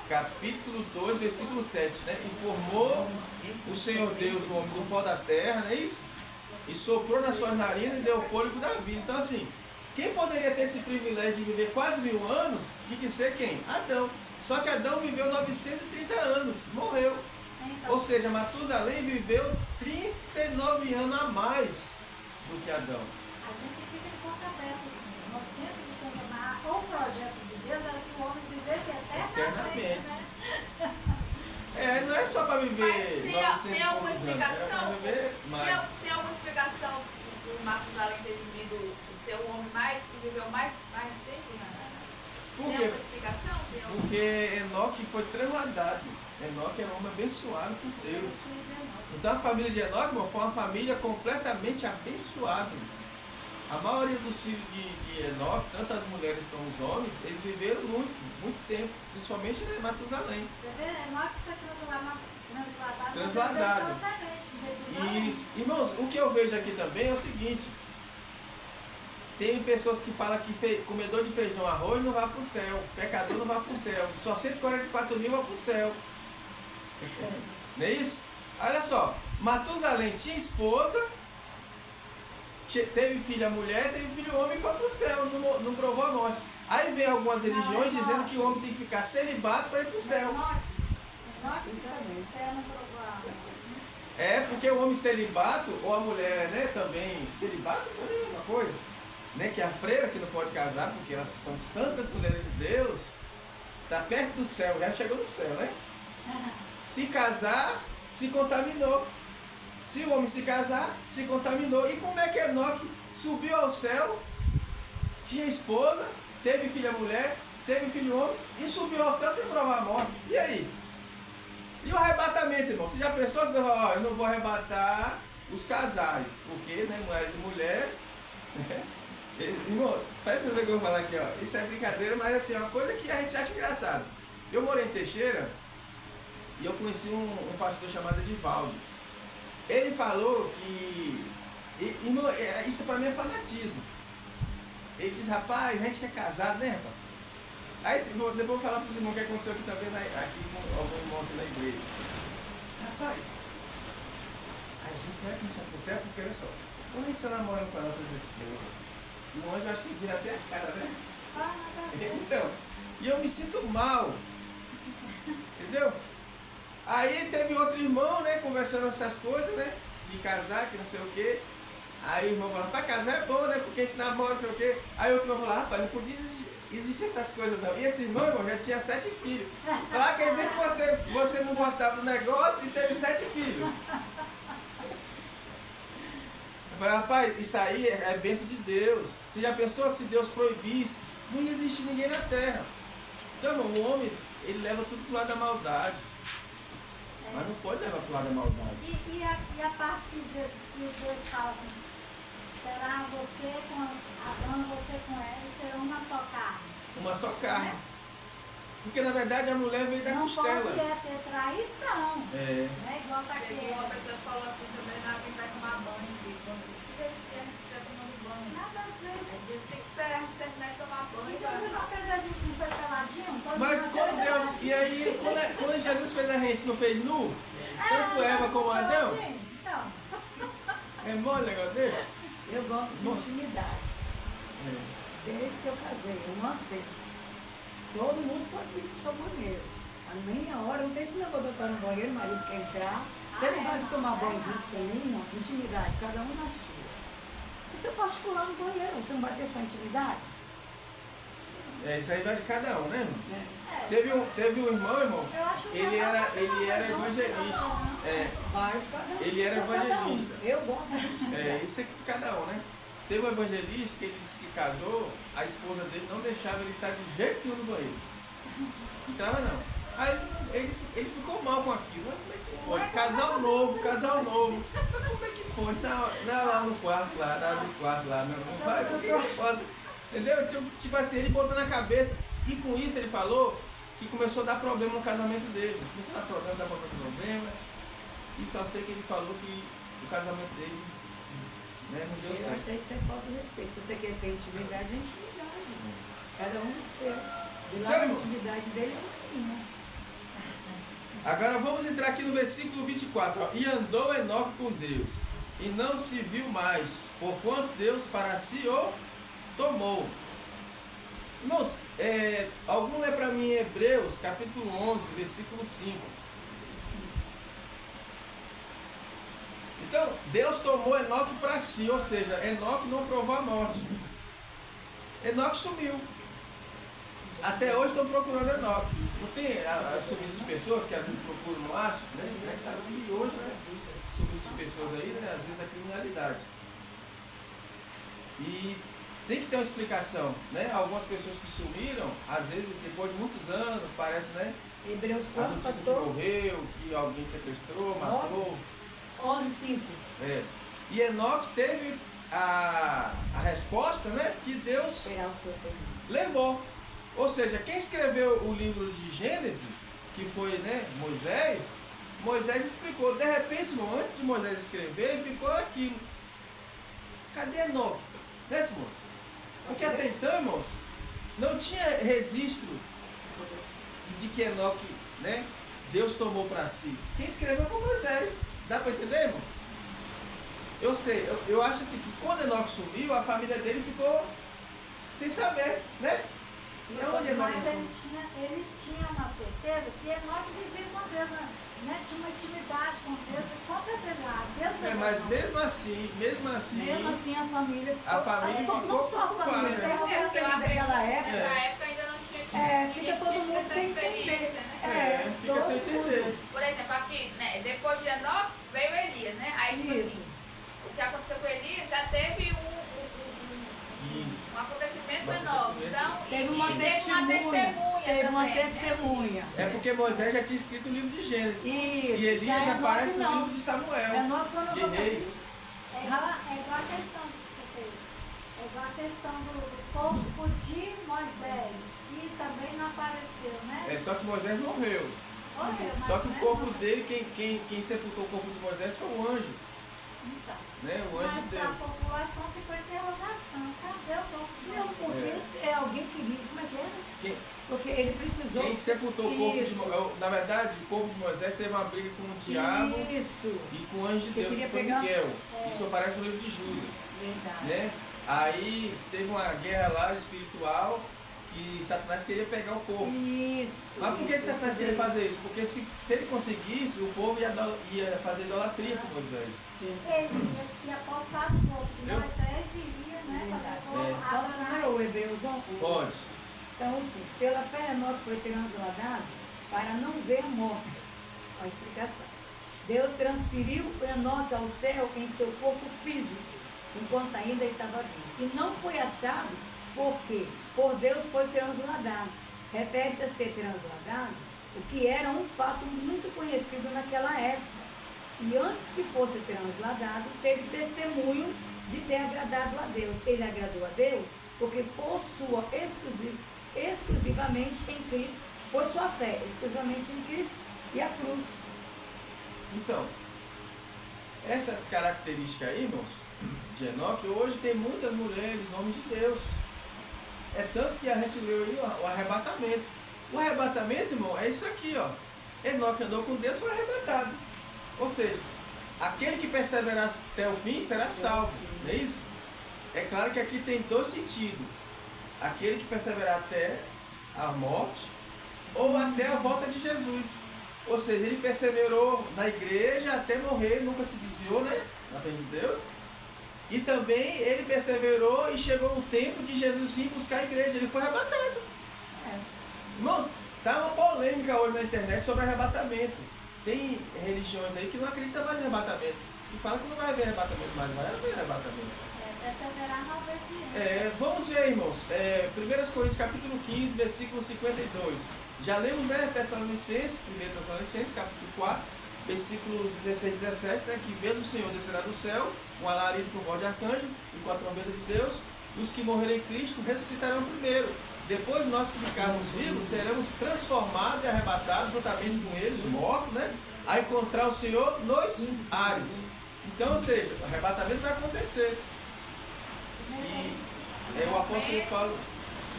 capítulo 2, versículo 7, né? E formou o Senhor Deus o homem do pó da terra, não é isso? E soprou nas suas narinas e deu o fôlego da vida. Então assim, quem poderia ter esse privilégio de viver quase 1000 anos, tinha que ser quem? Adão. Só que Adão viveu 930 anos, morreu. Ou seja, Matusalém viveu 39 anos a mais do que Adão. A gente fica de boca aberta, assim, 950 anos. O projeto de Deus era que o homem vivesse eternamente. Né? Não é só para viver. Mas tem alguma explicação? Tem alguma explicação do Matusalém ter vivido, ser o homem que viveu mais tempo? Por Tem quê? alguma explicação? Porque Enoque foi transladado. Enoque era um homem abençoado por Deus. Então a família de Enoque, irmão, foi uma família completamente abençoada. A maioria dos filhos de Enoque, tanto as mulheres como os homens, eles viveram muito tempo, principalmente em Matusalém. Você vê, Enoque foi transladado. Isso. Irmãos, o que eu vejo aqui também é o seguinte: tem pessoas que falam que comedor de feijão arroz não vai para o céu, pecador não vai para o céu, só 144 mil vai para o céu. Não é isso? Olha só, Matusalém tinha esposa teve filho a mulher, teve filho homem e foi para o céu, não provou a morte. Aí vem algumas religiões dizendo que o homem tem que ficar celibato para ir para o céu. Enoque foi pro céu, não provou a morte, né? É, porque o homem celibato, ou a mulher, né, também, celibato é a mesma coisa, né, que a freira que não pode casar, porque elas são santas mulheres de Deus, está perto do céu, já chegou no céu, né? Se casar, se contaminou. Se o homem se casar, se contaminou. E como é que Enoque subiu ao céu, tinha esposa, teve filha mulher, teve filho homem, e subiu ao céu sem provar a morte? E aí? E o arrebatamento, irmão? Você já pensou? Você não vai, ó, eu não vou arrebatar os casais, porque, né, mulher, né? Irmão, presta atenção que eu vou falar aqui, ó. Isso é brincadeira, mas assim, é uma coisa que a gente acha engraçado. Eu morei em Teixeira e eu conheci um pastor chamado Edivaldo. Ele falou que, irmão, isso pra mim é fanatismo. Ele diz, rapaz, a gente que é casado, né, rapaz? Aí depois eu vou falar para os irmãos o que aconteceu aqui também, aqui com algum irmão aqui na igreja. Rapaz, a gente, será que a gente vai pro céu? Porque olha só, quando a gente está namorando com a nossa esposa, o anjo acho que vira até a cara, né? Então, e eu me sinto mal. Entendeu? Aí teve outro irmão, né, conversando essas coisas, né? De casar, que não sei o quê. Aí o irmão falou, para casar é bom, né? Porque a gente namora, não sei o quê. Aí o outro irmão falou, rapaz, não podia existir essas coisas não. E esse irmão já tinha 7 filhos. Lá quer dizer que você não gostava do negócio e teve 7 filhos. Eu falei, rapaz, isso aí é bênção de Deus. Você já pensou se Deus proibisse? Não ia existir ninguém na terra. Então, irmão, o homem, ele leva tudo pro lado da maldade. Mas não pode levar pro lado da maldade. E a parte que Deus fala assim, será você com Adão, você com ela, será uma só carne. Uma só carne. Porque na verdade a mulher veio da costela. Não pode ter traição. É. Não é igual tá Teve uma aqui. pessoa que falou assim também, na quem vai tomar banho, e quando se a gente estiver tomando banho. Nada a ver. A gente tem que esperar a gente terminar de tomar banho. E Jesus não fez a gente não foi peladinho? Todo Mas mundo quando foi Deus. peladinho. E aí, quando Jesus fez a gente, não fez nu? Tanto Eva como Adão? Peladinho. Então, É mole o negócio dele? Eu gosto de Nossa. intimidade. Desde que eu casei, eu não aceito. Todo mundo pode ir pro seu banheiro. A minha hora, não tem esse negócio de eu estar no banheiro, o marido quer entrar. Você não vai tomar banho junto com uma, intimidade, cada um na sua. Isso é particular no banheiro, você não vai ter sua intimidade? É, isso aí vai de cada um, né, irmão? É. Teve um irmão, irmãos, eu acho que o ele casal era pode tomar junto, evangelista. É, Vai de cada um. Ele era Isso é cada um. evangelista. Eu gosto da intimidade. isso é de cada um, né? Teve um evangelista que ele disse que casou, a esposa dele não deixava ele estar de jeito nenhum no banheiro. Não entrava não. Aí ele ficou mal com aquilo. Mas como é que pode? Casal novo. Mas como é que pode? Não, lá no quarto, lá, não vai, porque eu posso. Entendeu? Tipo assim, ele botou na cabeça, e com isso ele falou que começou a dar problema no casamento dele. Começou a dar problema, e só sei que ele falou que o casamento dele, né, não deu Eu certo. achei que você falta de respeito. Se você quer ter intimidade, é intimidade. Cada um no seu. E lá a Vamos. intimidade dele é minha. Agora vamos entrar aqui no versículo 24. Ó. E andou Enoque com Deus, e não se viu mais, porquanto Deus para si o tomou. Irmãos, algum lê para mim Hebreus, capítulo 11, versículo 5. Então, Deus tomou Enoque para si, ou seja, Enoque não provou a morte. Enoque sumiu. Até hoje estão procurando Enoque. Não tem sumiço de pessoas que às vezes procuram, não acham? Né? A gente sabe que hoje, né, sumiço de pessoas aí, né, às vezes é criminalidade. E tem que ter uma explicação, né? Algumas pessoas que sumiram, às vezes depois de muitos anos, parece, né? Hebreus A 4, notícia que pastor? morreu, que alguém sequestrou, matou. 11:5. E Enoque teve a resposta, né? Que Deus Esperar o seu tempo. levou. Ou seja, quem escreveu o livro de Gênesis, que foi, né, Moisés explicou. De repente, irmão, antes de Moisés escrever, ficou aquilo. Cadê Enoque? Né, Simão? Porque até então, irmãos, não tinha registro de que Enoque, né, Deus tomou para si. Quem escreveu foi Moisés. Dá para entender, irmão? eu sei, eu acho assim que quando Enoque sumiu, a família dele ficou sem saber, né? E onde Enoque Mas foi? eles tinham uma certeza que Enoque vivia com Deus, né? Tinha uma intimidade com Deus, e com certeza Deus Mas mesmo assim, Mesmo assim a família ficou. a família ficou não só a família, preocupada. tem uma coisa daquela época. Nessa época ainda não tinha tido. Fica ninguém todo tinha mundo essa sem experiência, entender. né? Fica todo sem mundo. entender. Por exemplo, aqui, né, depois de Enoque veio Elias, né? Aí, tipo Isso. assim, o que aconteceu com Elias já teve Isso. um acontecimento Um enorme. acontecimento. Então, Teve uma testemunha. Teve uma também, né? testemunha. É porque Moisés já tinha escrito o livro de Gênesis. Isso. E Elias já Enoque aparece no não. livro de Samuel. Enoque foi um De negócio Reis. assim. É igual a questão, desculpa aí, é igual a questão do corpo de Moisés, que também não apareceu, né? É, só que Moisés morreu. Morreu, mas Só que o né, corpo não- dele, quem sepultou o corpo de Moisés foi o anjo. Então, Né? O anjo mas de para a Deus. população ficou interrogação, cadê o corpo de Não, Moisés? porque alguém queria. Como é que era? Quem, Porque ele precisou. quem sepultou o corpo de Isso. Moisés. Na verdade, o corpo de Moisés teve uma briga com o diabo Isso. e com o anjo de Que Deus, que queria foi pegar- Miguel. Isso aparece no livro de Judas. Verdade. Né? Aí teve uma guerra lá espiritual e Satanás queria pegar o corpo. Isso. Mas por que isso, Satanás isso. queria fazer isso? Porque se ele conseguisse, o povo ia fazer idolatria com Moisés. Ele ia se apossar do corpo de Eu- Moisés e ia, né, fazer o corpo, Posso ler adorar. o Hebreus 1? Pode. Então, assim, pela fé Enoque foi transladado para não ver a morte. A explicação. Deus transferiu o Enoque ao céu em seu corpo físico, enquanto ainda estava vivo. E não foi achado porque por Deus foi transladado. Repete a ser transladado, o que era um fato muito conhecido naquela época. E antes que fosse transladado, teve testemunho de ter agradado a Deus. Ele agradou a Deus porque por sua exclusivamente em Cristo, por sua fé, exclusivamente em Cristo e a cruz. Então, essas características aí, irmãos, de Enoque, hoje tem muitas mulheres, homens de Deus. É tanto que a gente leu aí ó, o arrebatamento. O arrebatamento, irmão, é isso aqui, ó. Enoque andou com Deus, foi arrebatado. Ou seja, aquele que perseverar até o fim será salvo, não é isso? É claro que aqui tem dois sentidos. Aquele que perseverar até a morte ou até a volta de Jesus. Ou seja, ele perseverou na igreja até morrer, nunca se desviou, né? Na frente de Deus. E também ele perseverou e chegou no tempo de Jesus vir buscar a igreja. Ele foi arrebatado. Irmãos, tá uma polêmica hoje na internet sobre arrebatamento. Tem religiões aí que não acreditam mais em arrebatamento. Que falam que não vai haver arrebatamento mais, vai haver arrebatamento. Perseverar na obediência. Vamos ver, irmãos. 1 Coríntios capítulo 15, versículo 52. Já lemos, né, Tessalonicenses, 1 Tessalonicenses, capítulo 4, versículo 16 e 17, né, que mesmo o Senhor descerá do céu, com alarido com voz de arcanjo e com a trombeta de Deus, e os que morrerem em Cristo ressuscitarão primeiro. Depois nós que ficarmos vivos, seremos transformados e arrebatados juntamente com eles, os mortos, né, a encontrar o Senhor nos ares. Então, ou seja, o arrebatamento vai acontecer. E o apóstolo fala...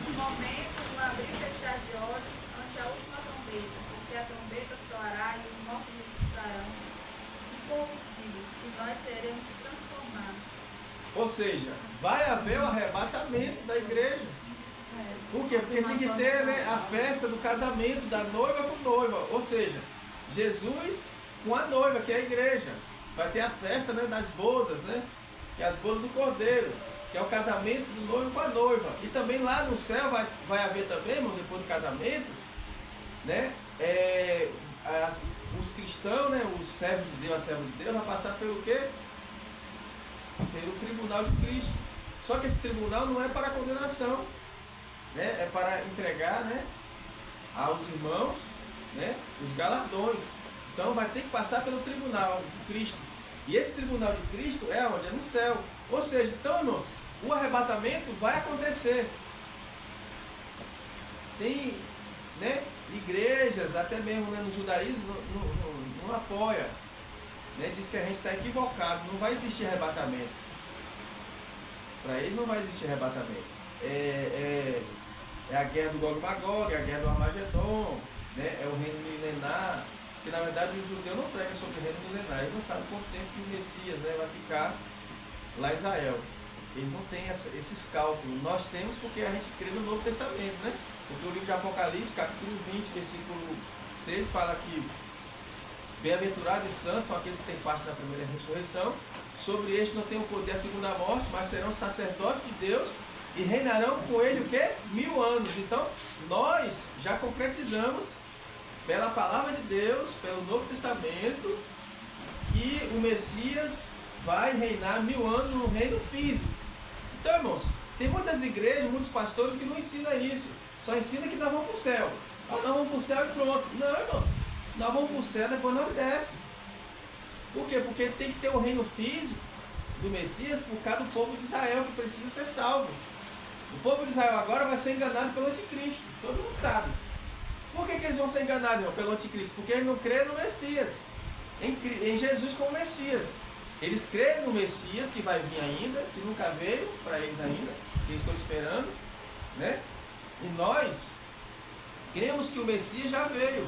No momento, no abrir e fechar de olhos, ante a última trombeta, porque a trombeta soará e os mortos ressuscitarão incorruptíveis, e nós seremos transformados. Ou seja, vai haver o arrebatamento da igreja. Por quê? Porque tem que ter, né, a festa do casamento da noiva com noiva. Ou seja, Jesus com a noiva, que é a igreja. Vai ter a festa, né, das bodas, né? Que é as bodas do cordeiro, que é o casamento do noivo com a noiva. E também lá no céu vai haver também, irmão, depois do casamento, né? Os cristãos, né, os servos de Deus, a serva de Deus, vai passar pelo quê? Pelo tribunal de Cristo. Só que esse tribunal não é para condenação, né? É para entregar, né, aos irmãos, né, os galardões. Então vai ter que passar pelo tribunal de Cristo. E esse tribunal de Cristo é onde? É no céu. Ou seja, então, irmãos, o arrebatamento vai acontecer. Tem, né, igrejas, até mesmo, né, no judaísmo, não apoia. Né, diz que a gente está equivocado, não vai existir arrebatamento. Para eles não vai existir arrebatamento. É a guerra do Gog e Magog, é a guerra do Armagedon, né, é o reino milenar. Que na verdade o judeu não prega sobre o reino milenar, ele não sabe quanto tempo que o Messias, né, vai ficar lá em Israel. Eles não têm esses cálculos. Nós temos porque a gente crê no Novo Testamento, né? Porque o livro de Apocalipse, capítulo 20, versículo 6, fala que bem-aventurados e santos são aqueles que têm parte da primeira ressurreição. Sobre este não tem o poder a segunda morte, mas serão sacerdotes de Deus e reinarão com ele o quê? 1000 anos. Então, nós já concretizamos pela palavra de Deus, pelo Novo Testamento, que o Messias vai reinar 1000 anos no reino físico. Então, irmãos, tem muitas igrejas, muitos pastores que não ensinam isso. Só ensinam que nós vamos para o céu. Nós vamos para o céu e pronto. Não, irmãos. Nós vamos para o céu, depois nós descemos. Por quê? Porque tem que ter o reino físico do Messias por causa do povo de Israel, que precisa ser salvo. O povo de Israel agora vai ser enganado pelo anticristo. Todo mundo sabe. Por que eles vão ser enganados, irmão, pelo anticristo? Porque eles não creem no Messias. Em Jesus como Messias. Eles creem no Messias que vai vir ainda, que nunca veio para eles ainda, que eles estão esperando, né? E nós cremos que o Messias já veio.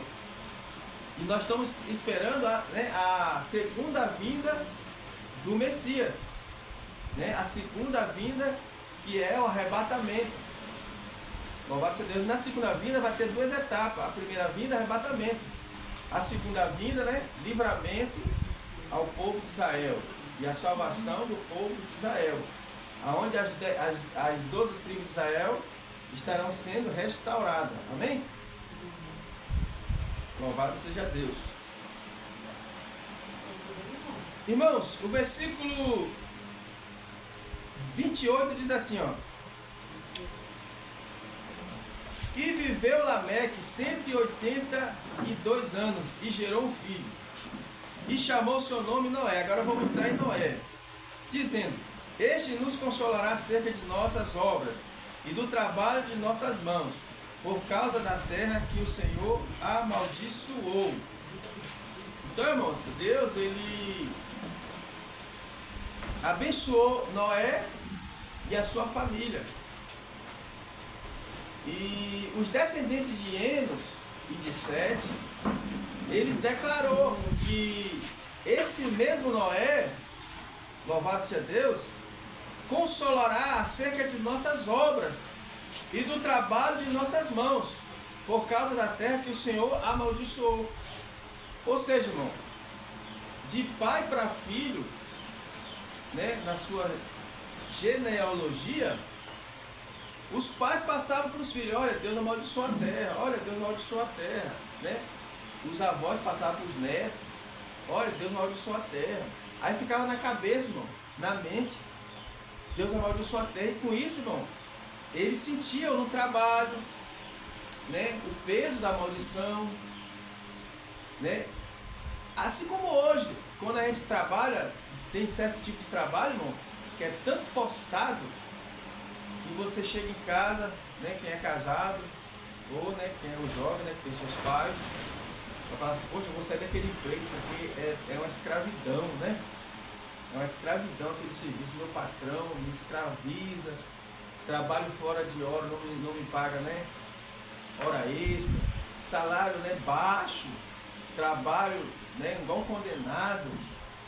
E nós estamos esperando a segunda vinda do Messias, né? A segunda vinda, que é o arrebatamento. Louvado seja Deus. Na segunda vinda vai ter 2 etapas. A primeira vinda, arrebatamento. A segunda vinda, né? Livramento ao povo de Israel e a salvação do povo de Israel, aonde as 12 tribos de Israel estarão sendo restauradas. Amém? Louvado seja Deus. Irmãos, o versículo 28 diz assim, ó: e viveu Lameque 182 anos e gerou um filho. E chamou seu nome Noé. Agora vamos entrar em Noé. Dizendo: este nos consolará acerca de nossas obras e do trabalho de nossas mãos, por causa da terra que o Senhor amaldiçoou. Então, irmãos, Deus, ele abençoou Noé e a sua família. E os descendentes de Enos e de Sete, eles declarou que esse mesmo Noé, louvado seja Deus, consolará acerca de nossas obras e do trabalho de nossas mãos, por causa da terra que o Senhor amaldiçoou. Ou seja, irmão, de pai para filho, né, na sua genealogia, os pais passavam para os filhos: olha, Deus amaldiçoou a terra, olha, Deus amaldiçoou a terra, né? Os avós passavam para os netos: olha, Deus amaldiçoou a terra. Aí ficava na cabeça, irmão, na mente: Deus amaldiçoou a terra. E com isso, irmão, eles sentiam no trabalho, né, o peso da maldição, né? Assim como hoje, quando a gente trabalha, tem certo tipo de trabalho, irmão, que é tanto forçado, e você chega em casa, né, quem é casado, ou, né, quem é o jovem, né, que tem seus pais, vai falar assim: poxa, eu vou sair daquele emprego porque é uma escravidão, né? É uma escravidão aquele serviço, meu patrão me escraviza, trabalho fora de hora, não me paga, né, hora extra, salário, né, baixo, trabalho, né, igual um condenado,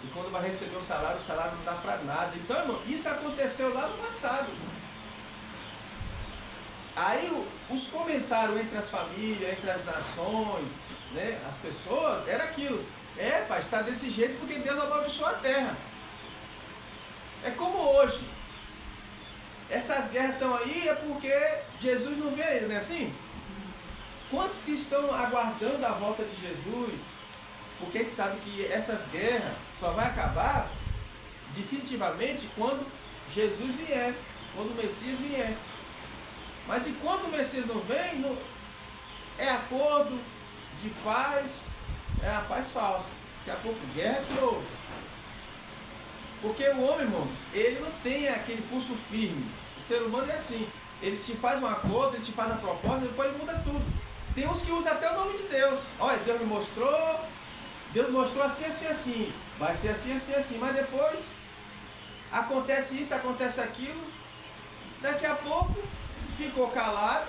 e quando vai receber o salário não dá para nada. Então, irmão, isso aconteceu lá no passado. Aí os comentários entre as famílias, entre as nações, né, as pessoas, era aquilo: é, pai, está desse jeito porque Deus amaldiçoou a terra. É como hoje. Essas guerras estão aí é porque Jesus não veio ainda, não é assim? Quantos que estão aguardando a volta de Jesus? Porque a gente sabe que essas guerras só vai acabar definitivamente quando Jesus vier, quando o Messias vier. Mas enquanto o Messias não vem, é acordo de paz, é a paz falsa. Daqui a pouco guerra de novo. Porque o homem, irmãos, ele não tem aquele pulso firme. O ser humano é assim: ele te faz um acordo, ele te faz a proposta, depois ele muda tudo. Tem uns que usam até o nome de Deus. Olha, Deus mostrou assim, assim, assim. Vai ser assim, assim, assim. Mas depois acontece isso, acontece aquilo. Daqui a pouco ficou calado.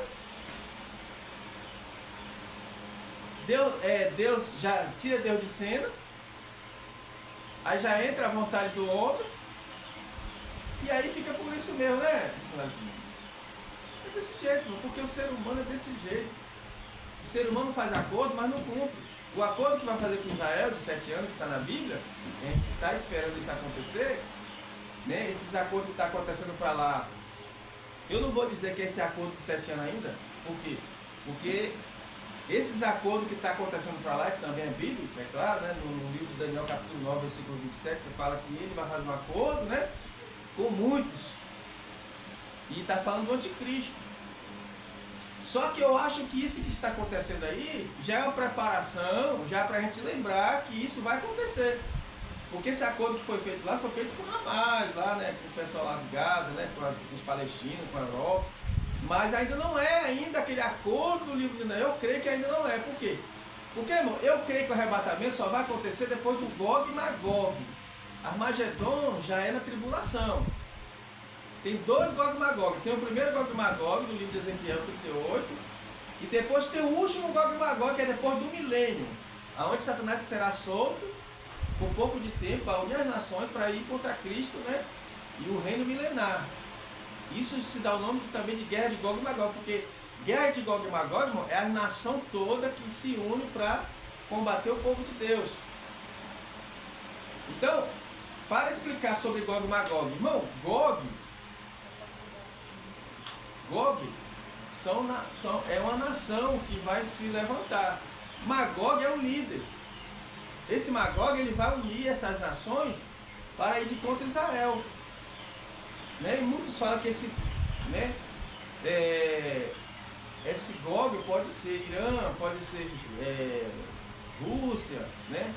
Deus já tira Deus de cena. Aí já entra a vontade do homem. E aí fica por isso mesmo, né? É desse jeito, irmão, porque o ser humano é desse jeito. O ser humano faz acordo, mas não cumpre. O acordo que vai fazer com Israel de 7 anos, que está na Bíblia, a gente está esperando isso acontecer, né? Esses acordos que estão acontecendo para lá, eu não vou dizer que é esse acordo de 7 anos ainda, por quê? Porque esses acordos que estão acontecendo para lá, que também é bíblico, é claro, né? No livro de Daniel, capítulo 9, versículo 27, que fala que ele vai fazer um acordo, né? Com muitos. E está falando do anticristo. Só que eu acho que isso que está acontecendo aí já é uma preparação, já para a gente lembrar que isso vai acontecer. Porque esse acordo que foi feito lá foi feito com o Hamas, lá, né, com o pessoal lá de Gaza, né, com os palestinos, com a Europa. Mas ainda não é ainda aquele acordo do livro de Daniel. Eu creio que ainda não é. Por quê? Porque, irmão, eu creio que o arrebatamento só vai acontecer depois do Gog e Magog. Armagedon já é na tribulação. Tem 2 Gog e Magog. Tem o primeiro Gog e Magog, do livro de Ezequiel 38. E depois tem o último Gog e Magog, que é depois do milênio. Onde Satanás será solto, por pouco de tempo, para unir as nações, para ir contra Cristo, né? E o reino milenar. Isso se dá o nome também de guerra de Gog e Magog, porque guerra de Gog e Magog, irmão, é a nação toda que se une para combater o povo de Deus. Então, para explicar sobre Gog e Magog, irmão, Gog é uma nação que vai se levantar. Magog é o líder. Esse Magog ele vai unir essas nações para ir de contra Israel. Né? E muitos falam que esse Gog pode ser Irã, pode ser Rússia, né?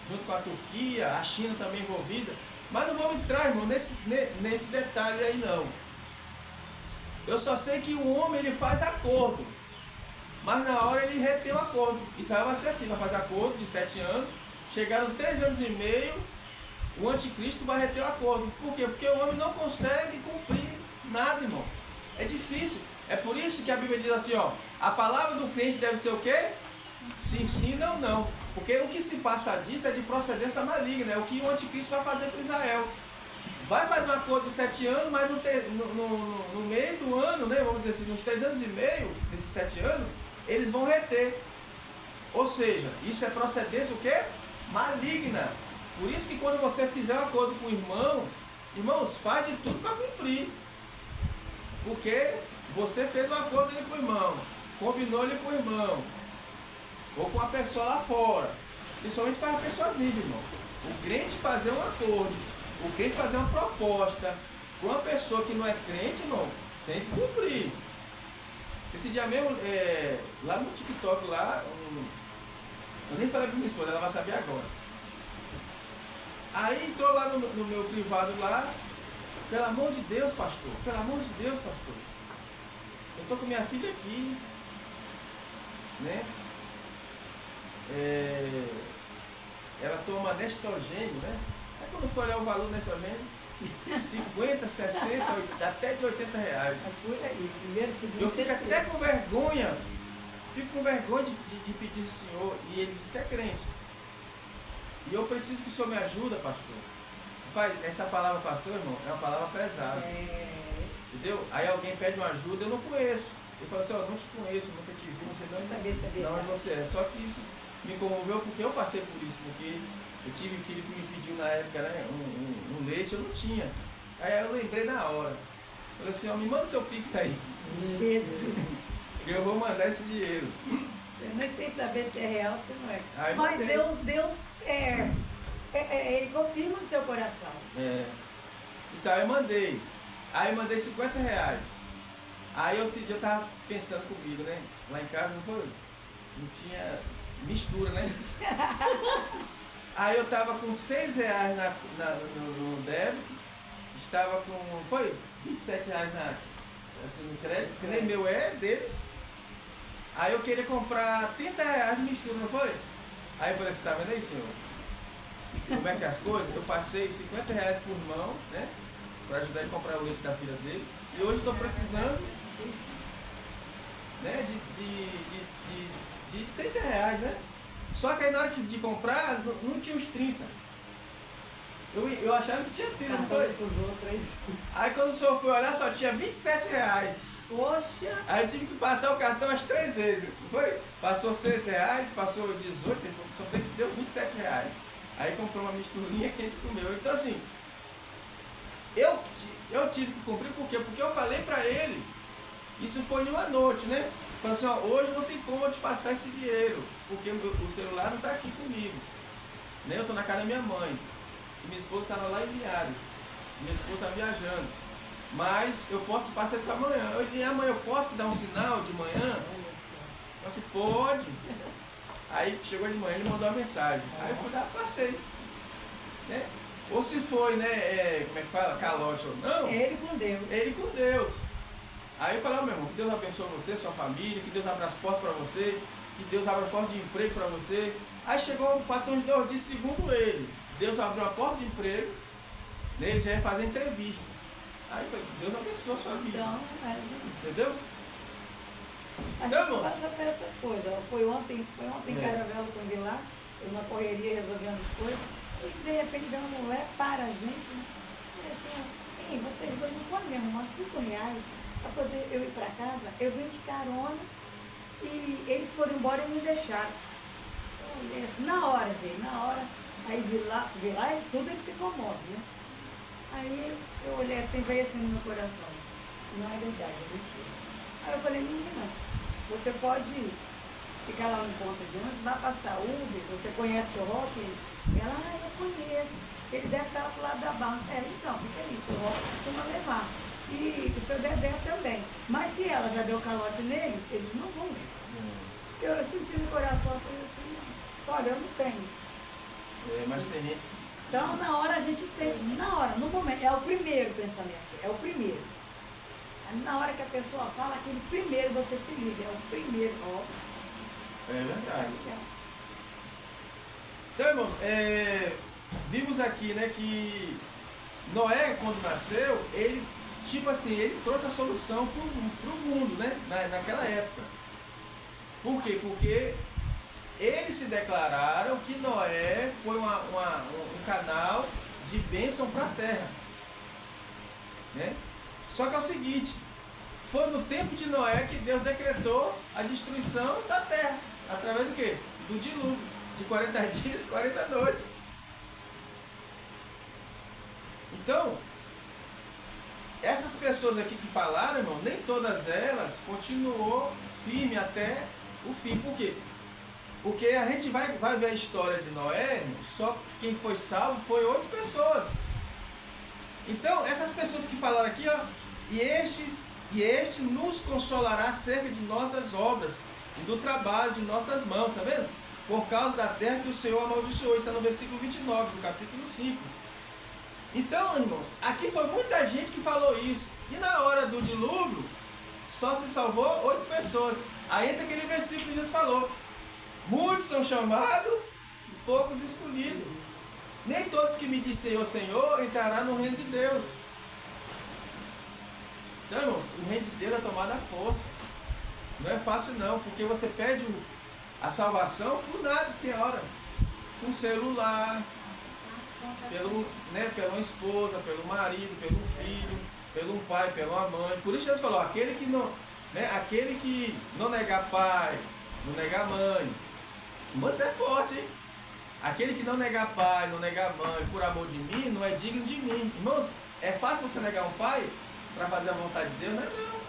Junto com a Turquia, a China também envolvida. Mas não vou entrar, irmão, nesse detalhe aí não. Eu só sei que o homem ele faz acordo, mas na hora ele retém o acordo. Israel vai ser assim, vai fazer acordo de 7 anos, chegar nos 3 anos e meio, o anticristo vai reter o acordo. Por quê? Porque o homem não consegue cumprir nada, irmão. É difícil. É por isso que a Bíblia diz assim, ó, a palavra do crente deve ser o quê? Se ensina ou não. Porque o que se passa disso é de procedência maligna, é o que o anticristo vai fazer para Israel. Vai fazer um acordo de 7 anos, mas no meio do ano, né, vamos dizer assim, nos 3 anos e meio, desses 7 anos, eles vão reter. Ou seja, isso é procedência o quê? Maligna. Por isso que quando você fizer um acordo com o irmão, irmãos, faz de tudo para cumprir. Porque você fez um acordo ali com o irmão, combinou ali com o irmão, ou com a pessoa lá fora. Principalmente para as pessoas íntimas, irmão. O crente fazer um acordo, o crente fazer uma proposta com uma pessoa que não é crente, irmão, tem que cumprir. Esse dia mesmo, lá no TikTok, eu nem falei para minha esposa, ela vai saber agora. Aí entrou lá no meu privado lá, pelo amor de Deus, pastor, pelo amor de Deus, pastor. Eu estou com minha filha aqui, né? Ela toma Nestogênio, né? Aí quando for olhar o valor do Nestogênio, 50, 60, até de 80 reais. Por aí, primeiro, segundo, Eu fico terceiro. até com vergonha, de pedir ao senhor, e ele diz que é crente. E eu preciso que o senhor me ajude, pastor. Pai, essa palavra pastor, irmão, é uma palavra pesada. Entendeu? Aí alguém pede uma ajuda, eu não conheço. Eu falo assim, ó, não te conheço, nunca te vi, não sei de onde você é. Só que isso me comoveu porque eu passei por isso, porque eu tive filho que me pediu na época, né, um leite, eu não tinha. Aí eu lembrei na hora. Falei assim, ó, me manda seu Pix aí. Jesus. Eu vou mandar esse dinheiro. Eu nem sei saber se é real ou se não é. Aí Mas mandei. Deus ele confirma no teu coração. Então eu mandei. Aí eu mandei 50 reais. Aí esse dia eu tava pensando comigo, né? Lá em casa não tinha mistura, né? Aí eu tava com 6 reais no débito, estava com, foi? 27 reais assim, no crédito, que nem meu deles. Aí eu queria comprar 30 reais de mistura, não foi? Aí eu falei assim, tá vendo aí, senhor? Como é que é as coisas? Eu passei 50 reais por mão, né? Para ajudar ele a comprar o leite da filha dele. E hoje estou precisando, né, de 30 reais, né? Só que aí na hora de comprar, não tinha os 30. Eu achava que tinha tido, não foi? Usou 3. Aí quando o senhor foi olhar, só tinha R$ 27. Poxa, Aí eu tive que passar o cartão umas 3 vezes, não foi? Passou R$ 6, passou 18, só sei que deu R$ 27. Aí comprou uma misturinha que a gente comeu. Então assim, eu tive que cumprir, por quê? Porque eu falei pra ele, isso foi em uma noite, né? Falei assim, ó, hoje não tem como eu te passar esse dinheiro, porque o celular não tá aqui comigo. Né? Eu tô na casa da minha mãe. E minha esposa estava lá em Linhares. Minha esposa está viajando. Mas eu posso passar essa manhã. Eu disse, amanhã eu posso dar um sinal de manhã? olha só. Eu disse, pode. Aí chegou de manhã, ele mandou uma mensagem. Aí eu fui lá, passei. Né? Ou se foi, né, como é que fala, calote ou não, Ele com Deus. ele com Deus. Aí eu falei, ó, meu irmão, que Deus abençoe você, sua família, que Deus abra as portas para você, que Deus abra a porta de emprego para você. Aí chegou, passou uns 2 dias, segundo ele, Deus abriu a porta de emprego, né, ele já ia fazer entrevista. Aí eu falei, Deus abençoe a sua vida. Então, Entendeu? a Então, gente moço. passa por essas coisas. Foi ontem É. Caravela quando vi lá, eu na correria resolvendo as coisas, e de repente vem uma mulher para a gente, né? E assim, ó, "Ei, vocês dois não podem mesmo umas R$ 5 para poder eu ir para casa, eu vim de carona e eles foram embora e me deixaram. Eu olhei assim, na hora, aí vi lá e tudo ele se comove, né? Aí eu olhei assim, veio assim no meu coração. Não é verdade, é mentira. Aí eu falei, menina, você pode ficar lá no ponto de ônibus, vai passar Uber, você conhece o Rock? Ela, eu conheço. Ele deve estar lá pro lado da Barra. Então, fica aí, seu Rock costuma levar. E o seu Dedé também. Mas se ela já deu calote neles, eles não vão ir. Eu senti no coração, eu falei assim, não, olha, eu não tenho. Mas tem gente que... Então, na hora a gente sente, na hora, no momento, é o primeiro pensamento, é o primeiro. Aí, na hora que a pessoa fala, aquele primeiro você se liga, é o primeiro, ó. É verdade. Então, irmãos, vimos aqui, né, que Noé, quando nasceu, ele, tipo assim, ele trouxe a solução para o mundo, né, naquela época. Por quê? Porque eles se declararam que Noé foi um canal de bênção para a terra. Né? Só que é o seguinte, foi no tempo de Noé que Deus decretou a destruição da terra. Através do quê? Do dilúvio. De 40 dias e 40 noites. Então, essas pessoas aqui que falaram, irmão, nem todas elas continuou firme até o fim. Por quê? Porque a gente vai ver a história de Noé, irmão, só quem foi salvo foi 8 pessoas. Então, essas pessoas que falaram aqui, ó, e este nos consolará acerca de nossas obras e do trabalho de nossas mãos, tá vendo? Por causa da terra que o Senhor amaldiçoou. Isso é no versículo 29, do capítulo 5. Então, irmãos, aqui foi muita gente que falou isso. E na hora do dilúvio, só se salvou 8 pessoas. Aí entra aquele versículo que Jesus falou. Muitos são chamados e poucos escolhidos. Nem todos que me dizem Senhor, Senhor, entrará no reino de Deus. Então, irmãos, o reino de Deus é tomado à força. Não é fácil não, porque você pede a salvação por nada, tem hora. Com celular, pela esposa, pelo marido, pelo filho, pelo pai, pela mãe. Por isso Jesus falou, aquele que não negar pai, não negar mãe, você é forte, hein? Aquele que não negar pai, não negar mãe, por amor de mim, não é digno de mim. Irmãos, é fácil você negar um pai para fazer a vontade de Deus? Não é não.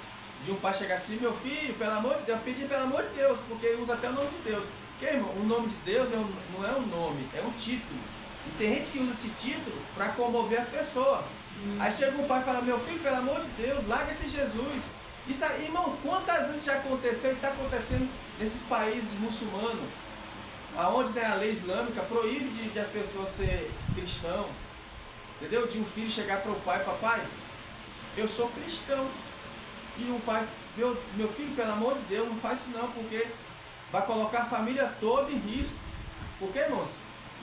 De um pai chegar assim, meu filho, pelo amor de Deus, pedir pelo amor de Deus, porque ele usa até o nome de Deus. Porque, irmão, o nome de Deus não é um nome, é um título. E tem gente que usa esse título para comover as pessoas. Aí chega um pai e fala, meu filho, pelo amor de Deus, larga esse Jesus. Isso aí, irmão, quantas vezes já aconteceu e está acontecendo nesses países muçulmanos, aonde tem a lei islâmica, proíbe de as pessoas ser cristão. Entendeu? De um filho chegar para o pai, papai, eu sou cristão. E o pai, meu filho, pelo amor de Deus, não faz isso não, porque vai colocar a família toda em risco. Porque, irmãos,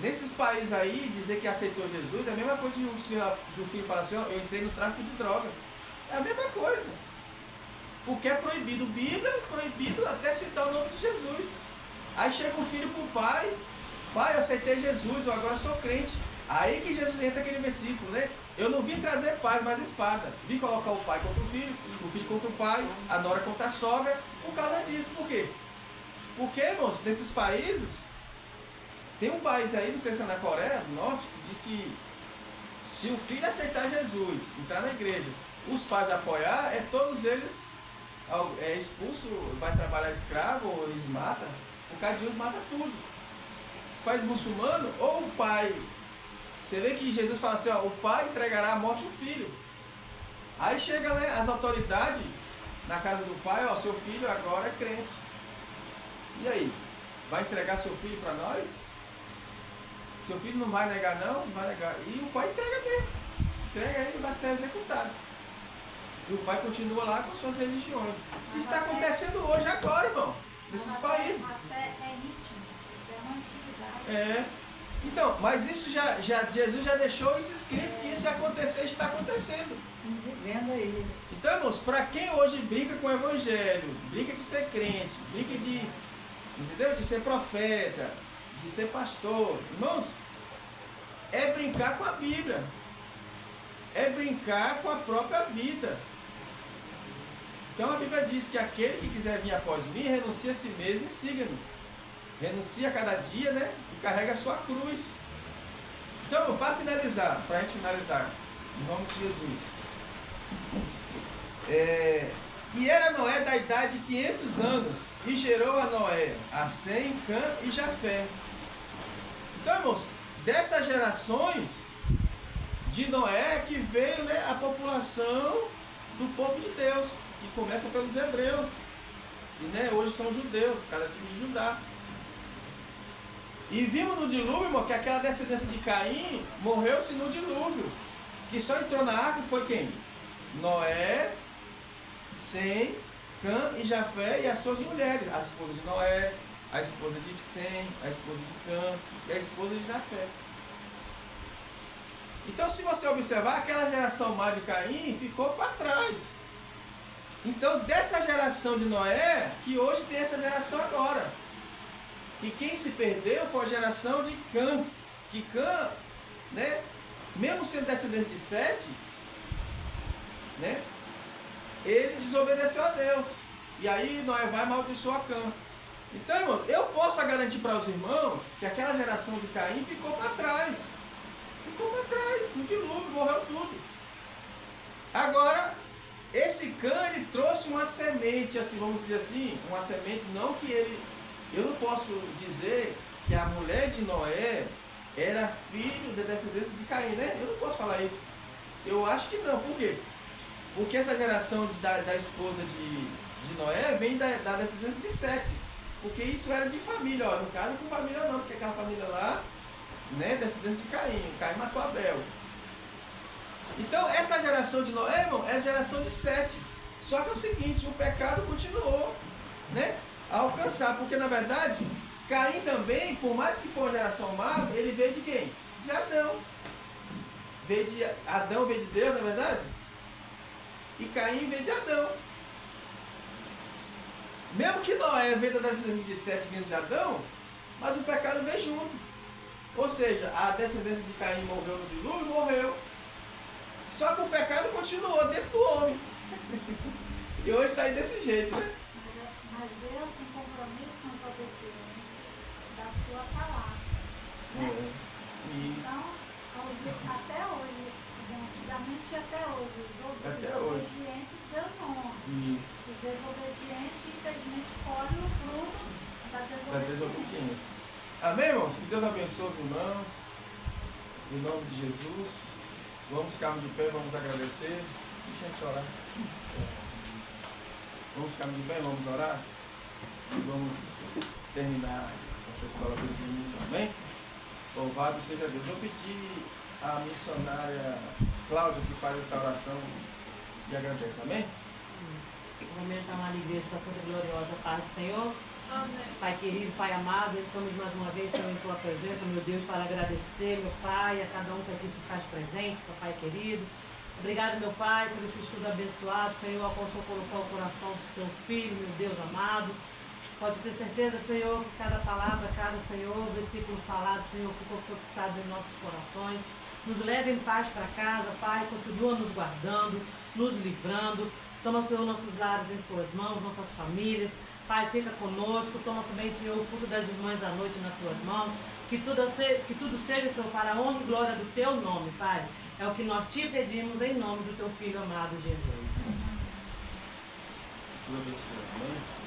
nesses países aí, dizer que aceitou Jesus é a mesma coisa de um filho falar assim, ó, eu entrei no tráfico de droga. É a mesma coisa. Porque é proibido Bíblia, proibido até citar o nome de Jesus. Aí chega o filho pro pai, pai, eu aceitei Jesus, eu agora sou crente. Aí que Jesus entra aquele versículo, né? Eu não vim trazer paz, mas espada. Vim colocar o pai contra o filho contra o pai, a nora contra a sogra, por causa disso. Por quê? Porque, irmãos, nesses países, tem um país aí, não sei se é na Coreia do Norte, que diz que se o filho aceitar Jesus, entrar na igreja, os pais apoiar, todos eles expulso, vai trabalhar escravo, ou eles matam, por causa de Deus mata tudo. Os pais muçulmanos, ou o pai, você vê que Jesus fala assim, ó, o pai entregará à morte o filho. Aí chega, né, as autoridades na casa do pai, ó, seu filho agora é crente. E aí? Vai entregar seu filho para nós? Seu filho não vai negar não? Não vai negar. E o pai entrega mesmo. Entrega ele e vai ser executado. E o pai continua lá com suas religiões. Isso está acontecendo hoje, agora, irmão. Nesses países. A fé é íntima. Isso é uma antiguidade. Então, mas isso Jesus já deixou isso escrito, que isso ia acontecer, está acontecendo. Vivendo aí. Então, irmãos, para quem hoje brinca com o evangelho, brinca de ser crente, brinca de, entendeu? De ser profeta, de ser pastor, irmãos, é brincar com a Bíblia. É brincar com a própria vida. Então a Bíblia diz que aquele que quiser vir após mim, renuncia a si mesmo e siga-me. Renuncia a cada dia, né? E carrega a sua cruz. Então, para finalizar, para a gente finalizar, em nome de Jesus. E era Noé da idade de 500 anos, e gerou a Noé, a Sem, Cã e Jafé. Então, irmãos, dessas gerações de Noé que veio, né, a população do povo de Deus, que começa pelos hebreus, e, né, hoje são judeus, cada tipo de Judá. E vimos no dilúvio, irmão, que aquela descendência de Caim morreu-se no dilúvio. Que só entrou na arca foi quem? Noé, Sem, Cã e Jafé e as suas mulheres. A esposa de Noé, a esposa de Sem, a esposa de Cã e a esposa de Jafé. Então, se você observar, aquela geração má de Caim ficou para trás. Então, dessa geração de Noé, que hoje tem essa geração agora. E quem se perdeu foi a geração de Cã. Que Cã, né, mesmo sendo descendente de Sete, né, ele desobedeceu a Deus. E aí Noé vai amaldiçoar Cã. Então, irmão, eu posso garantir para os irmãos que aquela geração de Caim ficou para trás. Ficou para trás, no dilúvio, morreu tudo. Agora, esse Cã, ele trouxe uma semente, assim, vamos dizer assim, uma semente, não que ele... Eu não posso dizer que a mulher de Noé era filho da descendência de Caim, né? Eu não posso falar isso. Eu acho que não. Por quê? Porque essa geração da esposa de Noé vem da descendência de Sete. Porque isso era de família, ó. No caso, com família não, porque aquela família lá, né, descendência de Caim. Caim matou Abel. Então, essa geração de Noé, irmão, é a geração de Sete. Só que é o seguinte, o pecado continuou, né, a alcançar. Porque, na verdade, Caim também, por mais que for uma geração má, ele veio de quem? De Adão. Adão veio de Deus, não é verdade? E Caim veio de Adão. Mesmo que Noé veio da descendência de Sete vindo de Adão, mas o pecado veio junto. Ou seja, a descendência de Caim morreu no dilúvio, morreu. Só que o pecado continuou dentro do homem. E hoje está aí desse jeito, né? Mas Deus tem compromisso com os obedientes da sua palavra. Né? Isso. Então, até hoje, antigamente e até hoje, os Até hoje. obedientes Deus honra. Isso. O desobediente, infelizmente, colhe o fruto da Da desobediência. desobediência. Amém, irmãos? Que Deus abençoe os irmãos. Em nome de Jesus. Vamos ficar de pé, vamos agradecer. Deixa a gente orar. Vamos ficar de pé, vamos orar. E vamos terminar essa escola do domingo. Amém? Louvado seja Deus. Eu pedi à missionária Cláudia que faz essa oração e agradece. Amém? No momento da amada igreja, com a santa gloriosa paz do Senhor. Amém. Pai querido, Pai amado, estamos mais uma vez, Senhor, em Tua presença, meu Deus, para agradecer, meu Pai, a cada um que aqui se faz presente, Pai querido. Obrigado, meu Pai, por esse estudo abençoado, Senhor, ao qual o Senhor colocou o coração do Seu Filho, meu Deus amado. Pode ter certeza, Senhor, que cada palavra, cada, Senhor, versículo falado, Senhor, ficou fixado em nossos corações. Nos leva em paz para casa, Pai, continua nos guardando, nos livrando. Toma, Senhor, nossos lares em suas mãos, nossas famílias. Pai, fica conosco. Toma também, Senhor, o culto das irmãs à noite nas tuas mãos. Que tudo seja, Senhor, para a honra e glória do teu nome, Pai. É o que nós te pedimos em nome do teu Filho amado, Jesus. Deus abençoe. Amém?